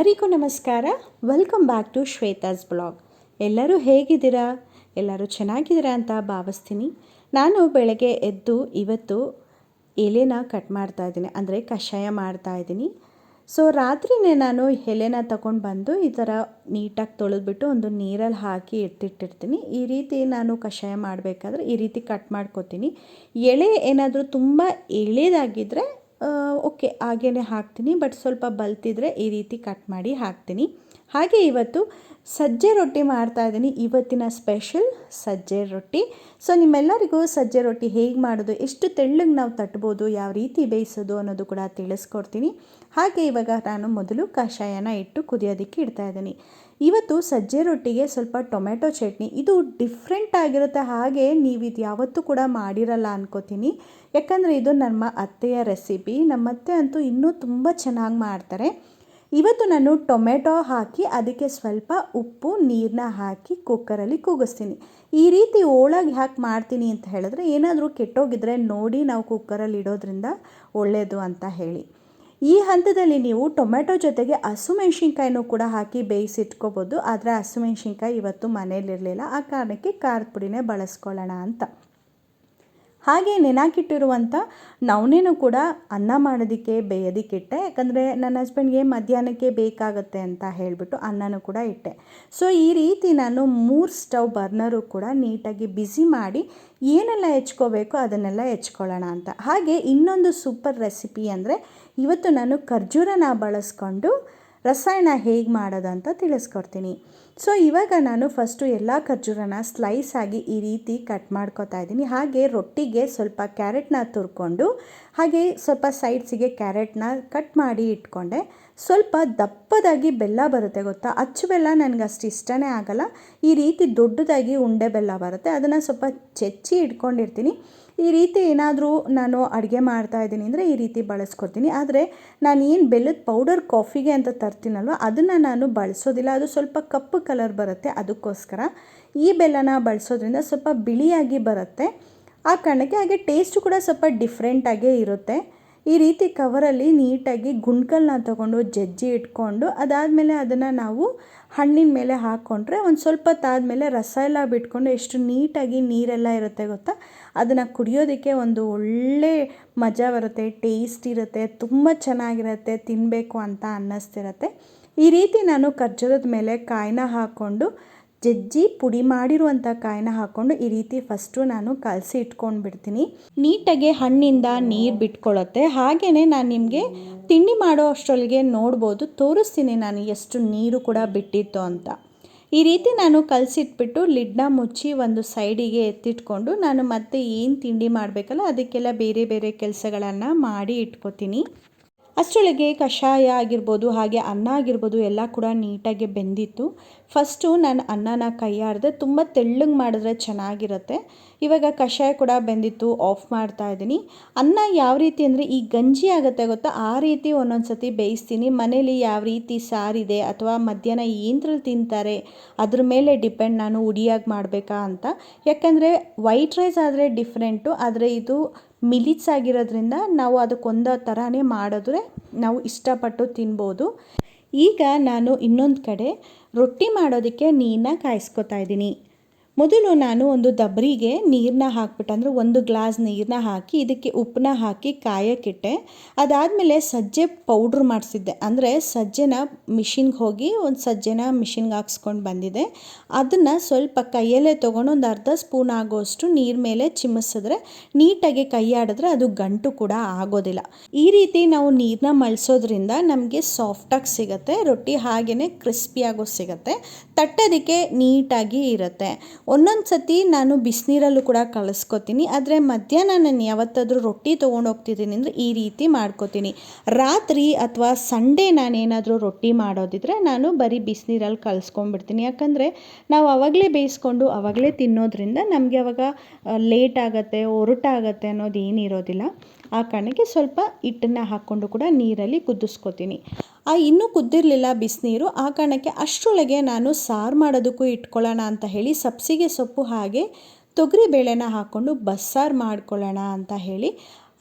ಎಲ್ಲರಿಗೂ ನಮಸ್ಕಾರ. Welcome back to Shweta's blog. ಎಲ್ಲರೂ ಹೇಗಿದ್ದೀರಾ? ಎಲ್ಲರೂ ಚೆನ್ನಾಗಿದ್ದೀರಾ ಅಂತ ಭಾವಿಸ್ತೀನಿ. ನಾನು ಬೆಳಗ್ಗೆ ಎದ್ದು ಇವತ್ತು ಎಲೆನ ಕಟ್ ಮಾಡ್ತಾ ಇದ್ದೀನಿ, ಅಂದರೆ ಕಷಾಯ ಮಾಡ್ತಾ ಇದ್ದೀನಿ. ಸೊ ರಾತ್ರಿನೇ ನಾನು ಎಲೆನ ತಗೊಂಡು ಬಂದು ಈ ಥರ ನೀಟಾಗಿ ತೊಳೆದ್ಬಿಟ್ಟು ಒಂದು ನೀರಲ್ಲಿ ಹಾಕಿ ಎತ್ತಿಟ್ಟಿರ್ತೀನಿ. ಈ ರೀತಿ ನಾನು ಕಷಾಯ ಮಾಡಬೇಕಾದ್ರೆ ಈ ರೀತಿ ಕಟ್ ಮಾಡ್ಕೊತೀನಿ. ಎಲೆ ಏನಾದರೂ ತುಂಬ ಎಳೆದಾಗಿದ್ದರೆ ಓಕೆ ಹಾಗೇ ಹಾಕ್ತೀನಿ, ಬಟ್ ಸ್ವಲ್ಪ ಬಲ್ತಿದ್ರೆ ಈ ರೀತಿ ಕಟ್ ಮಾಡಿ ಹಾಕ್ತೀನಿ. ಹಾಗೆ ಇವತ್ತು ಸಜ್ಜೆ ರೊಟ್ಟಿ ಮಾಡ್ತಾಯಿದ್ದೀನಿ. ಇವತ್ತಿನ ಸ್ಪೆಷಲ್ ಸಜ್ಜೆ ರೊಟ್ಟಿ. ಸೊ ನಿಮ್ಮೆಲ್ಲರಿಗೂ ಸಜ್ಜೆ ರೊಟ್ಟಿ ಹೇಗೆ ಮಾಡೋದು, ಎಷ್ಟು ತೆಳ್ಳಗೆ ನಾವು ತಟ್ಬೋದು, ಯಾವ ರೀತಿ ಬೇಯಿಸೋದು ಅನ್ನೋದು ಕೂಡ ತಿಳಿಸ್ಕೊಡ್ತೀನಿ. ಹಾಗೆ ಇವಾಗ ನಾನು ಮೊದಲು ಕಷಾಯನ ಇಟ್ಟು ಕುದಿಯೋದಕ್ಕೆ ಇಡ್ತಾಯಿದ್ದೀನಿ. ಇವತ್ತು ಸಜ್ಜೆ ರೊಟ್ಟಿಗೆ ಸ್ವಲ್ಪ ಟೊಮೆಟೊ ಚಟ್ನಿ, ಇದು ಡಿಫ್ರೆಂಟ್ ಆಗಿರುತ್ತೆ. ಹಾಗೆ ನೀವು ಇದು ಯಾವತ್ತೂ ಕೂಡ ಮಾಡಿರಲ್ಲ ಅನ್ಕೋತೀನಿ, ಯಾಕಂದರೆ ಇದು ನಮ್ಮ ಅತ್ತೆಯ ರೆಸಿಪಿ. ನಮ್ಮ ಅತ್ತೆ ಅಂತೂ ಇನ್ನೂ ತುಂಬ ಚೆನ್ನಾಗಿ ಮಾಡ್ತಾರೆ. ಇವತ್ತು ನಾನು ಟೊಮೆಟೊ ಹಾಕಿ ಅದಕ್ಕೆ ಸ್ವಲ್ಪ ಉಪ್ಪು ನೀರನ್ನ ಹಾಕಿ ಕುಕ್ಕರಲ್ಲಿ ಕೂಗಿಸ್ತೀನಿ. ಈ ರೀತಿ ಓಳಾಗಿ ಹಾಕಿ ಮಾಡ್ತೀನಿ ಅಂತ ಹೇಳಿದ್ರೆ ಏನಾದರೂ ಕೆಟ್ಟೋಗಿದ್ರೆ ನೋಡಿ ನಾವು ಕುಕ್ಕರಲ್ಲಿ ಇಡೋದ್ರಿಂದ ಒಳ್ಳೆಯದು ಅಂತ ಹೇಳಿ. ಈ ಹಂತದಲ್ಲಿ ನೀವು ಟೊಮೆಟೊ ಜೊತೆಗೆ ಹಸಿಮೆಣ್ಸಿನ್ಕಾಯಿನೂ ಕೂಡ ಹಾಕಿ ಬೇಯಿಸಿಟ್ಕೋಬೋದು. ಆದರೆ ಹಸಿಮೆಣ್ಸಿನ್ಕಾಯಿ ಇವತ್ತು ಮನೇಲಿರಲಿಲ್ಲ, ಆ ಕಾರಣಕ್ಕೆ ಖಾರದ ಪುಡಿನೇ ಬಳಸ್ಕೊಳ್ಳೋಣ ಅಂತ. ಹಾಗೆ ನೆನಾಕಿಟ್ಟಿರುವಂಥ ನವಣೆನೂ ಕೂಡ ಅನ್ನ ಮಾಡೋದಕ್ಕೆ ಬೇಯೋದಕ್ಕಿಟ್ಟೆ, ಯಾಕಂದರೆ ನನ್ನ ಹಸ್ಬೆಂಡ್ಗೆ ಮಧ್ಯಾಹ್ನಕ್ಕೆ ಬೇಕಾಗುತ್ತೆ ಅಂತ ಹೇಳಿಬಿಟ್ಟು ಅನ್ನನೂ ಕೂಡ ಇಟ್ಟೆ. ಸೊ ಈ ರೀತಿ ನಾನು 3 ಸ್ಟವ್ ಬರ್ನರು ಕೂಡ ನೀಟಾಗಿ ಬಿಸಿ ಮಾಡಿ ಏನೆಲ್ಲ ಹೆಚ್ಕೋಬೇಕು ಅದನ್ನೆಲ್ಲ ಹೆಚ್ಕೊಳ್ಳೋಣ ಅಂತ. ಹಾಗೆ ಇನ್ನೊಂದು ಸೂಪರ್ ರೆಸಿಪಿ ಅಂದರೆ ಇವತ್ತು ನಾನು ಖರ್ಜೂರನ ಬಳಸ್ಕೊಂಡು ರಸಾಯನ ಹೇಗೆ ಮಾಡೋದು ಅಂತ ತಿಳಿಸ್ಕೊಡ್ತೀನಿ. ಸೊ ಇವಾಗ ನಾನು ಫಸ್ಟು ಎಲ್ಲ ಖರ್ಜೂರನ ಸ್ಲೈಸ್ ಆಗಿ ಈ ರೀತಿ ಕಟ್ ಮಾಡ್ಕೊತಾ ಇದ್ದೀನಿ. ಹಾಗೆ ರೊಟ್ಟಿಗೆ ಸ್ವಲ್ಪ ಕ್ಯಾರೆಟ್ನ ತುರ್ಕೊಂಡು ಹಾಗೆ ಸ್ವಲ್ಪ ಸೈಡ್ಸಿಗೆ ಕ್ಯಾರೆಟ್ನ ಕಟ್ ಮಾಡಿ ಇಟ್ಕೊಂಡೆ. ಸ್ವಲ್ಪ ದಪ್ಪದಾಗಿ ಬೆಲ್ಲ ಬರುತ್ತೆ ಗೊತ್ತಾ, ಅಚ್ಚು ಬೆಲ್ಲ ನನಗೆ ಅಷ್ಟು ಇಷ್ಟನೇ ಆಗಲ್ಲ. ಈ ರೀತಿ ದೊಡ್ಡದಾಗಿ ಉಂಡೆ ಬೆಲ್ಲ ಬರುತ್ತೆ, ಅದನ್ನು ಸ್ವಲ್ಪ ಚೆಚ್ಚಿ ಇಟ್ಕೊಂಡಿರ್ತೀನಿ. ಈ ರೀತಿ ಏನಾದರೂ ನಾನು ಅಡುಗೆ ಮಾಡ್ತಾಯಿದ್ದೀನಿ ಅಂದರೆ ಈ ರೀತಿ ಬಳಸ್ಕೊತೀನಿ. ಆದರೆ ನಾನು ಏನು ಬೆಲ್ಲದ ಪೌಡರ್ ಕಾಫಿಗೆ ಅಂತ ತರ್ತೀನಲ್ವ ಅದನ್ನು ನಾನು ಬಳಸೋದಿಲ್ಲ, ಅದು ಸ್ವಲ್ಪ ಕಪ್ಪು ಕಲರ್ ಬರುತ್ತೆ. ಅದಕ್ಕೋಸ್ಕರ ಈ ಬೆಲ್ಲನ ಬಳಸೋದ್ರಿಂದ ಸ್ವಲ್ಪ ಬಿಳಿಯಾಗಿ ಬರುತ್ತೆ, ಆ ಕಾರಣಕ್ಕೆ. ಹಾಗೆ ಟೇಸ್ಟು ಕೂಡ ಸ್ವಲ್ಪ ಡಿಫ್ರೆಂಟಾಗೇ ಇರುತ್ತೆ. ಈ ರೀತಿ ಕವರಲ್ಲಿ ನೀಟಾಗಿ ಗುಂಡ್ಕಲ್ನ ತೊಗೊಂಡು ಜಜ್ಜಿ ಇಟ್ಕೊಂಡು ಅದಾದಮೇಲೆ ಅದನ್ನು ನಾವು ಹಣ್ಣಿನ ಮೇಲೆ ಹಾಕ್ಕೊಂಡ್ರೆ ಒಂದು ಸ್ವಲ್ಪ ಹೊತ್ತಾದಮೇಲೆ ರಸ ಎಲ್ಲ ಬಿಟ್ಕೊಂಡು ಎಷ್ಟು ನೀಟಾಗಿ ನೀರೆಲ್ಲ ಇರುತ್ತೆ ಗೊತ್ತಾ, ಅದನ್ನು ಕುಡಿಯೋದಕ್ಕೆ ಒಂದು ಒಳ್ಳೆ ಮಜಾ ಬರುತ್ತೆ, ಟೇಸ್ಟ್ ಇರುತ್ತೆ, ತುಂಬ ಚೆನ್ನಾಗಿರುತ್ತೆ, ತಿನ್ನಬೇಕು ಅಂತ ಅನ್ನಿಸ್ತಿರುತ್ತೆ. ಈ ರೀತಿ ನಾನು ಖರ್ಜೂರದ ಮೇಲೆ ಕಾಯಿನ ಹಾಕ್ಕೊಂಡು ಜಜ್ಜಿ ಪುಡಿ ಮಾಡಿರುವಂಥ ಕಾಯಿನ ಹಾಕ್ಕೊಂಡು ಈ ರೀತಿ ಫಸ್ಟು ನಾನು ಕಲಸಿ ಇಟ್ಕೊಂಡು ಬಿಡ್ತೀನಿ. ನೀಟಾಗಿ ಹಣ್ಣಿಂದ ನೀರು ಬಿಟ್ಕೊಳ್ಳುತ್ತೆ. ಹಾಗೆಯೇ ನಾನು ನಿಮಗೆ ತಿಂಡಿ ಮಾಡೋ ಅಷ್ಟರೊಳಗೆ ನೋಡ್ಬೋದು, ತೋರಿಸ್ತೀನಿ ನಾನು ಎಷ್ಟು ನೀರು ಕೂಡ ಬಿಟ್ಟಿತ್ತು ಅಂತ. ಈ ರೀತಿ ನಾನು ಕಲಸಿಟ್ಬಿಟ್ಟು ಲಿಡ್ನ ಮುಚ್ಚಿ ಒಂದು ಸೈಡಿಗೆ ಎತ್ತಿಟ್ಕೊಂಡು ನಾನು ಮತ್ತೆ ಏನು ತಿಂಡಿ ಮಾಡಬೇಕಲ್ಲ ಅದಕ್ಕೆಲ್ಲ ಬೇರೆ ಬೇರೆ ಕೆಲಸಗಳನ್ನು ಮಾಡಿ ಇಟ್ಕೋತೀನಿ. ಅಷ್ಟರೊಳಗೆ ಕಷಾಯ ಆಗಿರ್ಬೋದು ಹಾಗೆ ಅನ್ನ ಆಗಿರ್ಬೋದು ಎಲ್ಲ ಕೂಡ ನೀಟಾಗಿ ಬೆಂದಿತ್ತು. ಫಸ್ಟು ನಾನು ಅನ್ನನ ಕೈಯಾಡಿದೆ, ತುಂಬ ತೆಳ್ಳಗೆ ಮಾಡಿದ್ರೆ ಚೆನ್ನಾಗಿರುತ್ತೆ. ಇವಾಗ ಕಷಾಯ ಕೂಡ ಬೆಂದಿತ್ತು, ಆಫ್ ಮಾಡ್ತಾ ಇದ್ದೀನಿ. ಅನ್ನ ಯಾವ ರೀತಿ ಅಂದರೆ ಈ ಗಂಜಿ ಆಗುತ್ತೆ ಗೊತ್ತಾ, ಆ ರೀತಿ ಒಂದೊಂದು ಸತಿ ಬೇಯಿಸ್ತೀನಿ. ಮನೇಲಿ ಯಾವ ರೀತಿ ಸಾರಿದೆ ಅಥವಾ ಮಧ್ಯಾಹ್ನ ಏನರಲ್ಲಿ ತಿಂತಾರೆ ಅದ್ರ ಮೇಲೆ ಡಿಪೆಂಡ್ ನಾನು ಉಡಿಯಾಗಿ ಮಾಡಬೇಕಾ ಅಂತ. ಯಾಕಂದರೆ ವೈಟ್ ರೈಸ್ ಆದರೆ ಡಿಫ್ರೆಂಟು, ಆದರೆ ಇದು ಮಿಲಿಟ್ಸ್ ಆಗಿರೋದ್ರಿಂದ ನಾವು ಅದಕ್ಕೊಂದು ಥರನೇ ಮಾಡಿದ್ರೆ ನಾವು ಇಷ್ಟಪಟ್ಟು ತಿನ್ಬೋದು. ಈಗ ನಾನು ಇನ್ನೊಂದು ಕಡೆ ರೊಟ್ಟಿ ಮಾಡೋದಕ್ಕೆ ನೀರನ್ನ ಕಾಯಿಸ್ಕೊತಾ ಇದ್ದೀನಿ. ಮೊದಲು ನಾನು ಒಂದು ದಬ್ರಿಗೆ ನೀರನ್ನ ಹಾಕ್ಬಿಟ್ಟು, ಅಂದರೆ 1 ಗ್ಲಾಸ್ ನೀರನ್ನ ಹಾಕಿ ಇದಕ್ಕೆ ಉಪ್ಪನ್ನ ಹಾಕಿ ಕಾಯಕ್ಕಿಟ್ಟೆ. ಅದಾದಮೇಲೆ ಸಜ್ಜೆ ಪೌಡ್ರ್ ಮಾಡಿಸಿದ್ದೆ, ಅಂದರೆ ಸಜ್ಜೆನ ಮಿಷಿನ್ಗೆ ಹೋಗಿ ಒಂದು ಸಜ್ಜೆನ ಮಿಷಿನ್ಗೆ ಹಾಕ್ಸ್ಕೊಂಡು ಬಂದಿದ್ದೆ. ಅದನ್ನು ಸ್ವಲ್ಪ ಕೈಯಲ್ಲೇ ತೊಗೊಂಡು ಒಂದು ಅರ್ಧ ಸ್ಪೂನ್ ಆಗೋಷ್ಟು ನೀರು ಮೇಲೆ ಚಿಮ್ಮಿಸಿದ್ರೆ ನೀಟಾಗಿ ಕೈ ಆಡಿದ್ರೆ ಅದು ಗಂಟು ಕೂಡ ಆಗೋದಿಲ್ಲ. ಈ ರೀತಿ ನಾವು ನೀರನ್ನ ಮಳ್ಸೋದ್ರಿಂದ ನಮಗೆ ಸಾಫ್ಟಾಗಿ ಸಿಗುತ್ತೆ ರೊಟ್ಟಿ, ಹಾಗೆಯೇ ಕ್ರಿಸ್ಪಿಯಾಗೂ ಸಿಗುತ್ತೆ, ತಟ್ಟೋದಕ್ಕೆ ನೀಟಾಗಿ ಇರುತ್ತೆ. ಒಂದೊಂದು ಸತಿ ನಾನು ಬಿಸಿನೀರಲ್ಲೂ ಕೂಡ ಕಳಿಸ್ಕೊತೀನಿ. ಆದರೆ ಮಧ್ಯಾಹ್ನ ನಾನು ಯಾವತ್ತಾದರೂ ರೊಟ್ಟಿ ತೊಗೊಂಡು ಹೋಗ್ತಿದ್ದೀನಿ ಅಂದರೆ ಈ ರೀತಿ ಮಾಡ್ಕೋತೀನಿ. ರಾತ್ರಿ ಅಥವಾ ಸಂಡೇ ನಾನೇನಾದರೂ ರೊಟ್ಟಿ ಮಾಡೋದಿದ್ರೆ ನಾನು ಬರೀ ಬಿಸಿನೀರಲ್ಲಿ ಕಲಿಸ್ಕೊಂಡ್ಬಿಡ್ತೀನಿ. ಯಾಕಂದರೆ ನಾವು ಆವಾಗಲೇ ಬೇಯಿಸ್ಕೊಂಡು ಆವಾಗಲೇ ತಿನ್ನೋದ್ರಿಂದ ನಮಗೆ ಆವಾಗ ಲೇಟ್ ಆಗುತ್ತೆ, ಒರಟಾಗತ್ತೆ ಅನ್ನೋದು ಏನಿರೋದಿಲ್ಲ. ಆ ಕಾರಣಕ್ಕೆ ಸ್ವಲ್ಪ ಹಿಟ್ಟನ್ನು ಹಾಕ್ಕೊಂಡು ಕೂಡ ನೀರಲ್ಲಿ ಕುದಿಸ್ಕೊತೀನಿ. ಇನ್ನೂ ಕುದ್ದಿರಲಿಲ್ಲ ಬಿಸಿನೀರು, ಆ ಕಾರಣಕ್ಕೆ ಅಷ್ಟರೊಳಗೆ ನಾನು ಸಾರು ಮಾಡೋದಕ್ಕೂ ಇಟ್ಕೊಳ್ಳೋಣ ಅಂತ ಹೇಳಿ ಸಬ್ಸಿಗೆ ಸೊಪ್ಪು ಹಾಗೆ ತೊಗರಿ ಬೇಳೆನ ಹಾಕ್ಕೊಂಡು ಬಸ್ಸಾರು ಮಾಡ್ಕೊಳ್ಳೋಣ ಅಂತ ಹೇಳಿ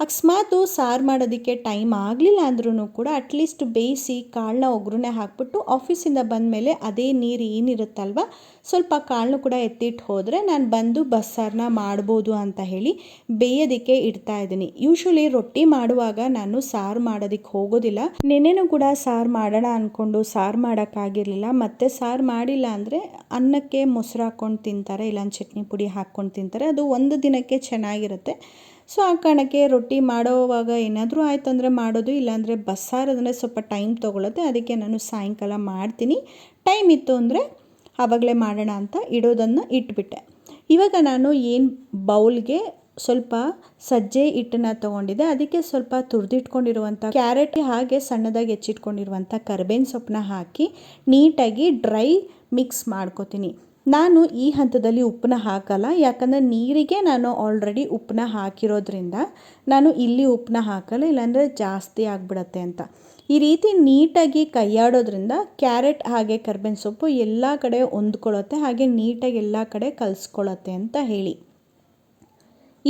ಅಕಸ್ಮಾತು ಸಾರು ಮಾಡೋದಕ್ಕೆ ಟೈಮ್ ಆಗಲಿಲ್ಲ ಅಂದ್ರೂ ಕೂಡ ಅಟ್ಲೀಸ್ಟ್ ಬೇಯಿಸಿ ಕಾಳನ್ನ ಒಗ್ಗರಣೆ ಹಾಕ್ಬಿಟ್ಟು ಆಫೀಸಿಂದ ಬಂದಮೇಲೆ ಅದೇ ನೀರು ಏನಿರುತ್ತಲ್ವ ಸ್ವಲ್ಪ ಕಾಳನ್ನು ಕೂಡ ಎತ್ತಿಟ್ಟು ಹೋದರೆ ನಾನು ಬಂದು ಬಸ್ಸಾರನ್ನ ಮಾಡ್ಬೋದು ಅಂತ ಹೇಳಿ ಬೇಯೋದಕ್ಕೆ ಇಡ್ತಾ ಇದ್ದೀನಿ. ಯೂಶ್ವಲಿ ರೊಟ್ಟಿ ಮಾಡುವಾಗ ನಾನು ಸಾರು ಮಾಡೋದಕ್ಕೆ ಹೋಗೋದಿಲ್ಲ. ನೆನ್ನೆನೂ ಕೂಡ ಸಾರು ಮಾಡೋಣ ಅಂದ್ಕೊಂಡು ಸಾರು ಮಾಡೋಕ್ಕಾಗಿರಲಿಲ್ಲ. ಮತ್ತು ಸಾರು ಮಾಡಿಲ್ಲ ಅಂದರೆ ಅನ್ನಕ್ಕೆ ಮೊಸರು ಹಾಕ್ಕೊಂಡು ತಿಂತಾರೆ, ಇಲ್ಲ ಚಟ್ನಿ ಪುಡಿ ಹಾಕ್ಕೊಂಡು ತಿಂತಾರೆ. ಅದು ಒಂದು ದಿನಕ್ಕೆ ಚೆನ್ನಾಗಿರುತ್ತೆ. ಸೊ ಆ ಕಾರಣಕ್ಕೆ ರೊಟ್ಟಿ ಮಾಡೋವಾಗ ಏನಾದರೂ ಆಯಿತು ಅಂದರೆ ಮಾಡೋದು, ಇಲ್ಲಾಂದರೆ ಬಸ್ಸಾರು ಅಂದರೆ ಸ್ವಲ್ಪ ಟೈಮ್ ತೊಗೊಳುತ್ತೆ. ಅದಕ್ಕೆ ನಾನು ಸಾಯಂಕಾಲ ಮಾಡ್ತೀನಿ. ಟೈಮ್ ಇತ್ತು ಅಂದರೆ ಆವಾಗಲೇ ಮಾಡೋಣ ಅಂತ ಇಡೋದನ್ನು ಇಟ್ಬಿಟ್ಟೆ. ಇವಾಗ ನಾನು ಏನು ಬೌಲ್ಗೆ ಸ್ವಲ್ಪ ಸಜ್ಜೆ ಹಿಟ್ಟನ್ನು ತೊಗೊಂಡಿದ್ದೆ. ಅದಕ್ಕೆ ಸ್ವಲ್ಪ ತುರಿದಿಟ್ಕೊಂಡಿರುವಂಥ ಕ್ಯಾರೆಟ್ ಹಾಗೆ ಸಣ್ಣದಾಗಿ ಹೆಚ್ಚಿಟ್ಕೊಂಡಿರುವಂಥ ಕರಿಬೇವಿನ ಸೊಪ್ಪನ್ನ ಹಾಕಿ ನೀಟಾಗಿ ಡ್ರೈ ಮಿಕ್ಸ್ ಮಾಡ್ಕೊತೀನಿ. ನಾನು ಈ ಹಂತದಲ್ಲಿ ಉಪ್ಪನ್ನ ಹಾಕಲ್ಲ, ಯಾಕಂದರೆ ನೀರಿಗೆ ನಾನು ಆಲ್ರೆಡಿ ಉಪ್ಪನ್ನ ಹಾಕಿರೋದ್ರಿಂದ ನಾನು ಇಲ್ಲಿ ಉಪ್ಪನ್ನ ಹಾಕಲ್ಲ, ಇಲ್ಲಾಂದರೆ ಜಾಸ್ತಿ ಆಗಿಬಿಡತ್ತೆ ಅಂತ. ಈ ರೀತಿ ನೀಟಾಗಿ ಕೈಯಾಡೋದ್ರಿಂದ ಕ್ಯಾರೆಟ್ ಹಾಗೆ ಕರಿಬೇವಿನ ಸೊಪ್ಪು ಎಲ್ಲ ಕಡೆ ಹೊಂದ್ಕೊಳ್ಳುತ್ತೆ, ಹಾಗೆ ನೀಟಾಗಿ ಎಲ್ಲ ಕಡೆ ಕಲಿಸ್ಕೊಳ್ಳುತ್ತೆ ಅಂತ ಹೇಳಿ.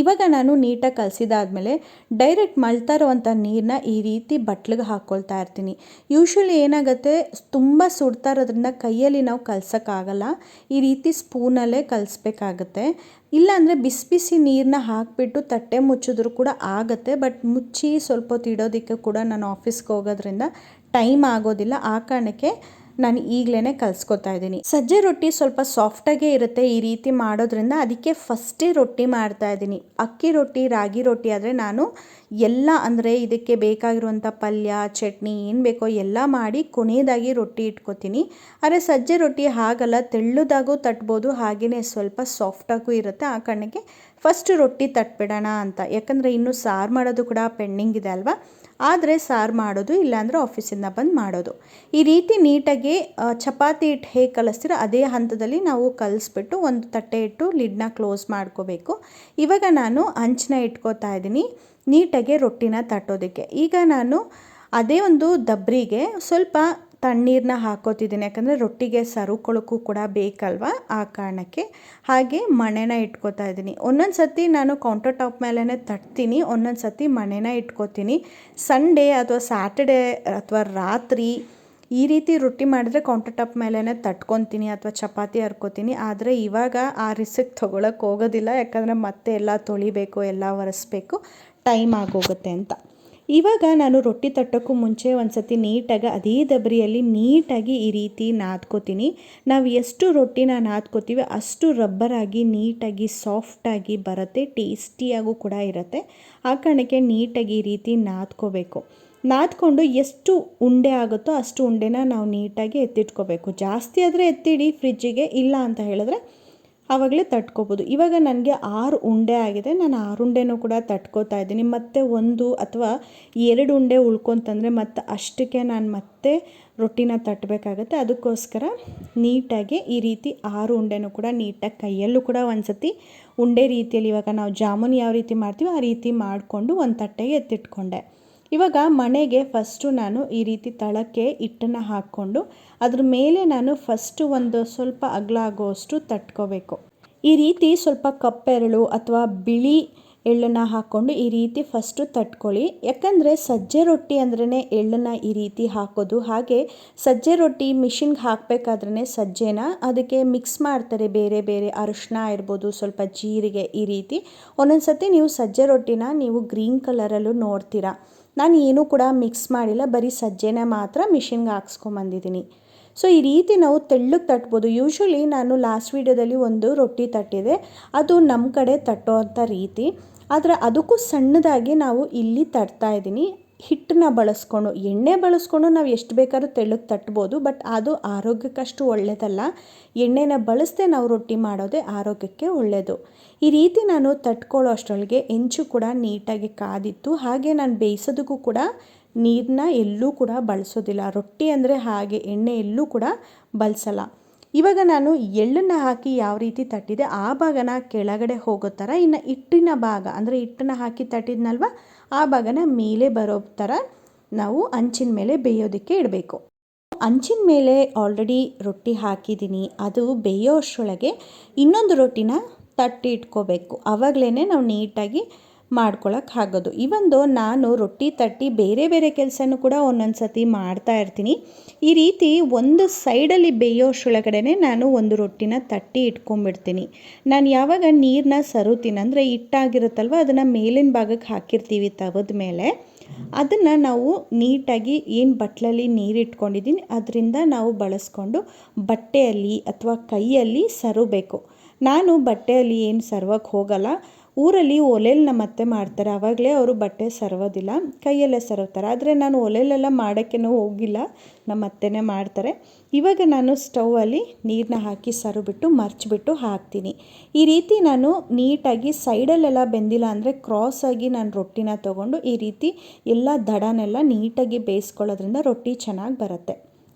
ಇವಾಗ ನಾನು ನೀಟಾಗಿ ಕಲಸಿದಾದ್ಮೇಲೆ ಡೈರೆಕ್ಟ್ ಮಳ್ತಾ ಇರುವಂಥ ನೀರನ್ನ ಈ ರೀತಿ ಬಟ್ಲಿಗೆ ಹಾಕ್ಕೊಳ್ತಾ ಇರ್ತೀನಿ. ಯೂಶ್ವಲಿ ಏನಾಗುತ್ತೆ, ತುಂಬ ಸುಡ್ತಾ ಇರೋದ್ರಿಂದ ಕೈಯಲ್ಲಿ ನಾವು ಕಲ್ಸೋಕ್ಕಾಗಲ್ಲ. ಈ ರೀತಿ ಸ್ಪೂನಲ್ಲೇ ಕಲಿಸ್ಬೇಕಾಗತ್ತೆ. ಇಲ್ಲಾಂದರೆ ಬಿಸಿ ಬಿಸಿ ನೀರನ್ನ ಹಾಕಿಬಿಟ್ಟು ತಟ್ಟೆ ಮುಚ್ಚಿದ್ರು ಕೂಡ ಆಗುತ್ತೆ. ಬಟ್ ಮುಚ್ಚಿ ಸ್ವಲ್ಪ ಹೊತ್ತು ಇಡೋದಕ್ಕೆ ಕೂಡ ನಾನು ಆಫೀಸ್ಗೆ ಹೋಗೋದ್ರಿಂದ ಟೈಮ್ ಆಗೋದಿಲ್ಲ. ಆ ಕಾರಣಕ್ಕೆ ನಾನು ಈಗಲೇ ಕಲಿಸ್ಕೊತಾ ಇದ್ದೀನಿ. ಸಜ್ಜೆ ರೊಟ್ಟಿ ಸ್ವಲ್ಪ ಸಾಫ್ಟಾಗೇ ಇರುತ್ತೆ ಈ ರೀತಿ ಮಾಡೋದ್ರಿಂದ, ಅದಕ್ಕೆ ಫಸ್ಟೇ ರೊಟ್ಟಿ ಮಾಡ್ತಾ ಇದ್ದೀನಿ. ಅಕ್ಕಿ ರೊಟ್ಟಿ, ರಾಗಿ ರೊಟ್ಟಿ ಆದರೆ ನಾನು ಎಲ್ಲ ಅಂದರೆ ಇದಕ್ಕೆ ಬೇಕಾಗಿರುವಂಥ ಪಲ್ಯ, ಚಟ್ನಿ ಏನು ಬೇಕೋ ಎಲ್ಲ ಮಾಡಿ ಕೊನೆಯದಾಗಿ ರೊಟ್ಟಿ ಇಟ್ಕೊತೀನಿ. ಆದರೆ ಸಜ್ಜೆ ರೊಟ್ಟಿ ಹಾಗಲ್ಲ, ತೆಳ್ಳದಾಗೂ ತಟ್ಬೋದು, ಹಾಗೆಯೇ ಸ್ವಲ್ಪ ಸಾಫ್ಟಾಗೂ ಇರುತ್ತೆ. ಆ ಕಾರಣಕ್ಕೆ ಫಸ್ಟ್ ರೊಟ್ಟಿ ತಟ್ಬಿಡೋಣ ಅಂತ. ಯಾಕಂದರೆ ಇನ್ನೂ ಸಾರು ಮಾಡೋದು ಕೂಡ ಪೆಂಡಿಂಗ್ ಇದೆ ಅಲ್ವಾ. ಆದರೆ ಸಾರು ಮಾಡೋದು, ಇಲ್ಲಾಂದರೆ ಆಫೀಸಿಂದ ಬಂದು ಮಾಡೋದು. ಈ ರೀತಿ ನೀಟಾಗಿ ಚಪಾತಿ ಹಿಟ್ಟು ಹೇಗೆ ಕಲಿಸ್ತೀರೋ ಅದೇ ಹಂತದಲ್ಲಿ ನಾವು ಕಲಿಸ್ಬಿಟ್ಟು ಒಂದು ತಟ್ಟೆ ಇಟ್ಟು ಲಿಡ್ನ ಕ್ಲೋಸ್ ಮಾಡ್ಕೋಬೇಕು. ಇವಾಗ ನಾನು ಹಂಚನ್ನ ಇಟ್ಕೋತಾ ಇದ್ದೀನಿ ನೀಟಾಗಿ ರೊಟ್ಟಿನ ತಟ್ಟೋದಕ್ಕೆ. ಈಗ ನಾನು ಅದೇ ಒಂದು ದಬ್ರಿಗೆ ಸ್ವಲ್ಪ ತಣ್ಣೀರನ್ನ ಹಾಕೋತಿದ್ದೀನಿ, ಯಾಕಂದರೆ ರೊಟ್ಟಿಗೆ ಸರುಕೊಳಕ್ಕೂ ಕೂಡ ಬೇಕಲ್ವ, ಆ ಕಾರಣಕ್ಕೆ. ಹಾಗೆ ಮಣೆನ ಇಟ್ಕೋತಾ ಇದ್ದೀನಿ. ಒಂದೊಂದು ಸತಿ ನಾನು ಕೌಂಟರ್ ಟಾಪ್ ಮೇಲೇ ತಟ್ತೀನಿ, ಒಂದೊಂದು ಸತಿ ಮಣೆನ ಇಟ್ಕೋತೀನಿ. ಸಂಡೇ ಅಥವಾ ಸ್ಯಾಟರ್ಡೇ ಅಥವಾ ರಾತ್ರಿ ಈ ರೀತಿ ರೊಟ್ಟಿ ಮಾಡಿದ್ರೆ ಕೌಂಟರ್ ಟಾಪ್ ಮೇಲೇ ತಟ್ಕೊತೀನಿ ಅಥವಾ ಚಪಾತಿ ಹರ್ಕೋತೀನಿ. ಆದರೆ ಇವಾಗ ಆ ರಿಸ್ಕ್ ತೊಗೊಳಕ್ಕೆ ಹೋಗೋದಿಲ್ಲ, ಯಾಕಂದರೆ ಮತ್ತೆ ಎಲ್ಲ ತೊಳಿಬೇಕು, ಎಲ್ಲ ಒರೆಸ್ಬೇಕು, ಟೈಮ್ ಆಗೋಗುತ್ತೆ ಅಂತ. ಇವಾಗ ನಾನು ರೊಟ್ಟಿ ತಟ್ಟೋಕ್ಕೂ ಮುಂಚೆ ಒಂದು ಸತಿ ನೀಟಾಗಿ ಅದೇ ದಬ್ರಿಯಲ್ಲಿ ನೀಟಾಗಿ ಈ ರೀತಿ ನಾದ್ಕೋತೀನಿ. ನಾವು ಎಷ್ಟು ರೊಟ್ಟಿನ ನಾದ್ಕೋತೀವಿ ಅಷ್ಟು ರಬ್ಬರಾಗಿ ನೀಟಾಗಿ ಸಾಫ್ಟಾಗಿ ಬರುತ್ತೆ, ಟೇಸ್ಟಿಯಾಗೂ ಕೂಡ ಇರುತ್ತೆ. ಆ ಕಾರಣಕ್ಕೆ ನೀಟಾಗಿ ಈ ರೀತಿ ನಾದ್ಕೋಬೇಕು. ನಾದ್ಕೊಂಡು ಎಷ್ಟು ಉಂಡೆ ಆಗುತ್ತೋ ಅಷ್ಟು ಉಂಡೆನ ನಾವು ನೀಟಾಗಿ ಎತ್ತಿಟ್ಕೋಬೇಕು. ಜಾಸ್ತಿ ಆದರೆ ಎತ್ತಿಡಿ ಫ್ರಿಜ್ಜಿಗೆ, ಇಲ್ಲ ಅಂತ ಹೇಳಿದ್ರೆ ಆವಾಗಲೇ ತಟ್ಕೋಬೋದು. ಇವಾಗ ನನಗೆ 6 ಉಂಡೆ ಆಗಿದೆ, ನಾನು 6 ಉಂಡೆನೂ ಕೂಡ ತಟ್ಕೋತಾ ಇದ್ದೀನಿ. ಮತ್ತು 1 ಅಥವಾ 2 ಉಂಡೆ ಉಳ್ಕೊಂತಂದರೆ ಮತ್ತು ಅಷ್ಟಕ್ಕೆ ನಾನು ಮತ್ತೆ ರೊಟ್ಟಿನ ತಟ್ಟಬೇಕಾಗತ್ತೆ. ಅದಕ್ಕೋಸ್ಕರ ನೀಟಾಗಿ ಈ ರೀತಿ 6 ಉಂಡೆನೂ ಕೂಡ ನೀಟಾಗಿ ಕೈಯಲ್ಲೂ ಕೂಡ ಒಂದು ಸತಿ ಉಂಡೆ ರೀತಿಯಲ್ಲಿ, ಇವಾಗ ನಾವು ಜಾಮೂನ್ ಯಾವ ರೀತಿ ಮಾಡ್ತೀವೋ ಆ ರೀತಿ ಮಾಡಿಕೊಂಡು ಒಂದು ತಟ್ಟೆಗೆ ಎತ್ತಿಟ್ಕೊಂಡೆ. ಇವಾಗ ಮಣೆಗೆ ಫಸ್ಟು ನಾನು ಈ ರೀತಿ ತಳಕ್ಕೆ ಹಿಟ್ಟನ್ನು ಹಾಕ್ಕೊಂಡು ಅದ್ರ ಮೇಲೆ ನಾನು ಫಸ್ಟು ಒಂದು ಸ್ವಲ್ಪ ಅಗಲ ಆಗೋಷ್ಟು ತಟ್ಕೋಬೇಕು. ಈ ರೀತಿ ಸ್ವಲ್ಪ ಕಪ್ಪೆರಳು ಅಥವಾ ಬಿಳಿ ಎಳ್ಳನ್ನು ಹಾಕ್ಕೊಂಡು ಈ ರೀತಿ ಫಸ್ಟು ತಟ್ಕೊಳ್ಳಿ. ಯಾಕಂದರೆ ಸಜ್ಜೆ ರೊಟ್ಟಿ ಅಂದ್ರೇ ಎಳ್ಳನ್ನು ಈ ರೀತಿ ಹಾಕೋದು. ಹಾಗೆ ಸಜ್ಜೆ ರೊಟ್ಟಿ ಮಿಷಿನ್ಗೆ ಹಾಕಬೇಕಾದ್ರೇ ಸಜ್ಜೆನ ಅದಕ್ಕೆ ಮಿಕ್ಸ್ ಮಾಡ್ತಾರೆ, ಬೇರೆ ಬೇರೆ ಅರಿಶಿನ ಇರ್ಬೋದು, ಸ್ವಲ್ಪ ಜೀರಿಗೆ, ಈ ರೀತಿ. ಒಂದೊಂದು ಸತಿ ನೀವು ಸಜ್ಜೆ ರೊಟ್ಟಿನ ನೀವು ಗ್ರೀನ್ ಕಲರಲ್ಲೂ ನೋಡ್ತೀರಾ. ನಾನು ಏನೂ ಕೂಡ ಮಿಕ್ಸ್ ಮಾಡಿಲ್ಲ, ಬರೀ ಸಜ್ಜೆನ ಮಾತ್ರ ಮಿಷಿನ್ಗೆ ಹಾಕ್ಸ್ಕೊಂಬಂದಿದ್ದೀನಿ. ಸೊ ಈ ರೀತಿ ನಾವು ತೆಳ್ಳಗೆ ತಟ್ಬೋದು. ಯೂಶ್ವಲಿ ನಾನು ಲಾಸ್ಟ್ ವೀಡಿಯೋದಲ್ಲಿ ಒಂದು ರೊಟ್ಟಿ ತಟ್ಟಿದೆ, ಅದು ನಮ್ಮ ಕಡೆ ತಟ್ಟೋ ಅಂಥ ರೀತಿ. ಆದರೆ ಅದಕ್ಕೂ ಸಣ್ಣದಾಗಿ ನಾವು ಇಲ್ಲಿ ತಟ್ತಾ ಇದ್ದೀನಿ. ಹಿಟ್ಟನ್ನ ಬಳಸ್ಕೊಂಡು, ಎಣ್ಣೆ ಬಳಸ್ಕೊಂಡು ನಾವು ಎಷ್ಟು ಬೇಕಾದ್ರೂ ತೆಳ್ಳಗೆ ತಟ್ಬೋದು, ಬಟ್ ಅದು ಆರೋಗ್ಯಕ್ಕಷ್ಟು ಒಳ್ಳೆಯದಲ್ಲ. ಎಣ್ಣೆನ ಬಳಸದೆ ನಾವು ರೊಟ್ಟಿ ಮಾಡೋದೇ ಆರೋಗ್ಯಕ್ಕೆ ಒಳ್ಳೆಯದು. ಈ ರೀತಿ ನಾನು ತಟ್ಕೊಳ್ಳೋ ಅಷ್ಟರೊಳಗೆ ಹೆಂಚು ಕೂಡ ನೀಟಾಗಿ ಕಾದಿತ್ತು. ಹಾಗೆ ನಾನು ಬೇಯಿಸೋದಕ್ಕೂ ಕೂಡ ನೀರನ್ನ ಎಲ್ಲೂ ಕೂಡ ಬಳಸೋದಿಲ್ಲ. ರೊಟ್ಟಿ ಅಂದರೆ ಹಾಗೆ ಎಣ್ಣೆ ಎಲ್ಲೂ ಕೂಡ ಬಳಸಲ್ಲ. ಇವಾಗ ನಾನು ಎಳ್ಳನ್ನು ಹಾಕಿ ಯಾವ ರೀತಿ ತಟ್ಟಿದೆ ಆ ಭಾಗನ ಕೆಳಗಡೆ ಹೋಗೋ ಥರ, ಇನ್ನು ಹಿಟ್ಟಿನ ಭಾಗ ಅಂದರೆ ಹಿಟ್ಟನ್ನು ಹಾಕಿ ತಟ್ಟಿದ್ನಲ್ವ ಆ ಭಾಗನ ಮೇಲೆ ಬರೋ ಥರ ನಾವು ಹಂಚಿನ ಮೇಲೆ ಬೇಯೋದಕ್ಕೆ ಇಡಬೇಕು. ಹಂಚಿನ ಮೇಲೆ ಆಲ್ರೆಡಿ ರೊಟ್ಟಿ ಹಾಕಿದ್ದೀನಿ, ಅದು ಬೇಯೋ ಅಷ್ಟರೊಳಗೆ ಇನ್ನೊಂದು ರೊಟ್ಟಿನ ತಟ್ಟಿ ಇಟ್ಕೋಬೇಕು. ಆವಾಗಲೇ ನಾವು ನೀಟಾಗಿ ಮಾಡ್ಕೊಳ್ಳೋಕ್ಕಾಗೋದು. ಇವಂದು ನಾನು ರೊಟ್ಟಿ ತಟ್ಟಿ ಬೇರೆ ಬೇರೆ ಕೆಲಸನೂ ಕೂಡ ಒಂದೊಂದು ಸತಿ ಮಾಡ್ತಾ ಇರ್ತೀನಿ. ಈ ರೀತಿ ಒಂದು ಸೈಡಲ್ಲಿ ಬೇಯೋಷ್ಟರೊಳಗಡೆ ನಾನು ಒಂದು ರೊಟ್ಟಿನ ತಟ್ಟಿ ಇಟ್ಕೊಂಡ್ಬಿಡ್ತೀನಿ. ನಾನು ಯಾವಾಗ ನೀರನ್ನ ಸರುತ್ತೀನಿ ಅಂದರೆ ಹಿಟ್ಟಾಗಿರುತ್ತಲ್ವ, ಅದನ್ನು ಮೇಲಿನ ಭಾಗಕ್ಕೆ ಹಾಕಿರ್ತೀವಿ ತವದ ಮೇಲೆ. ಅದನ್ನು ನಾವು ನೀಟಾಗಿ ಏನು ಬಟ್ಲಲ್ಲಿ ನೀರು ಇಟ್ಕೊಂಡಿದ್ದೀನಿ ಅದರಿಂದ ನಾವು ಬಳಸ್ಕೊಂಡು ಬಟ್ಟೆಯಲ್ಲಿ ಅಥವಾ ಕೈಯಲ್ಲಿ ಸರಬೇಕು. ನಾನು ಬಟ್ಟೆಯಲ್ಲಿ ಏನು ಸರ್ವಕ್ಕೆ ಹೋಗಲ್ಲ. ಊರಲ್ಲಿ ಒಲೆಯಲ್ಲಿ ನಮ್ಮ ಅತ್ತೆ ಮಾಡ್ತಾರೆ, ಆವಾಗಲೇ ಅವರು ಬಟ್ಟೆ ಸರ್ವೋದಿಲ್ಲ, ಕೈಯಲ್ಲೇ ಸರ್ವ್ತಾರೆ. ಆದರೆ ನಾನು ಒಲೆಯಲ್ಲೆಲ್ಲ ಮಾಡೋಕ್ಕೇನೂ ಹೋಗಿಲ್ಲ, ನಮ್ಮ ಅತ್ತೆನೇ ಮಾಡ್ತಾರೆ. ಇವಾಗ ನಾನು ಸ್ಟೌವಲ್ಲಿ ನೀರನ್ನ ಹಾಕಿ ಸರುಬಿಟ್ಟು ಮರ್ಚಿಬಿಟ್ಟು ಹಾಕ್ತೀನಿ. ಈ ರೀತಿ ನಾನು ನೀಟಾಗಿ ಸೈಡಲ್ಲೆಲ್ಲ ಬೆಂದಿಲ್ಲ ಅಂದರೆ ಕ್ರಾಸಾಗಿ ನಾನು ರೊಟ್ಟಿನ ತೊಗೊಂಡು ಈ ರೀತಿ ಎಲ್ಲ ದಡನೆಲ್ಲ ನೀಟಾಗಿ ಬೇಯಿಸ್ಕೊಳ್ಳೋದ್ರಿಂದ ರೊಟ್ಟಿ ಚೆನ್ನಾಗಿ ಬರುತ್ತೆ.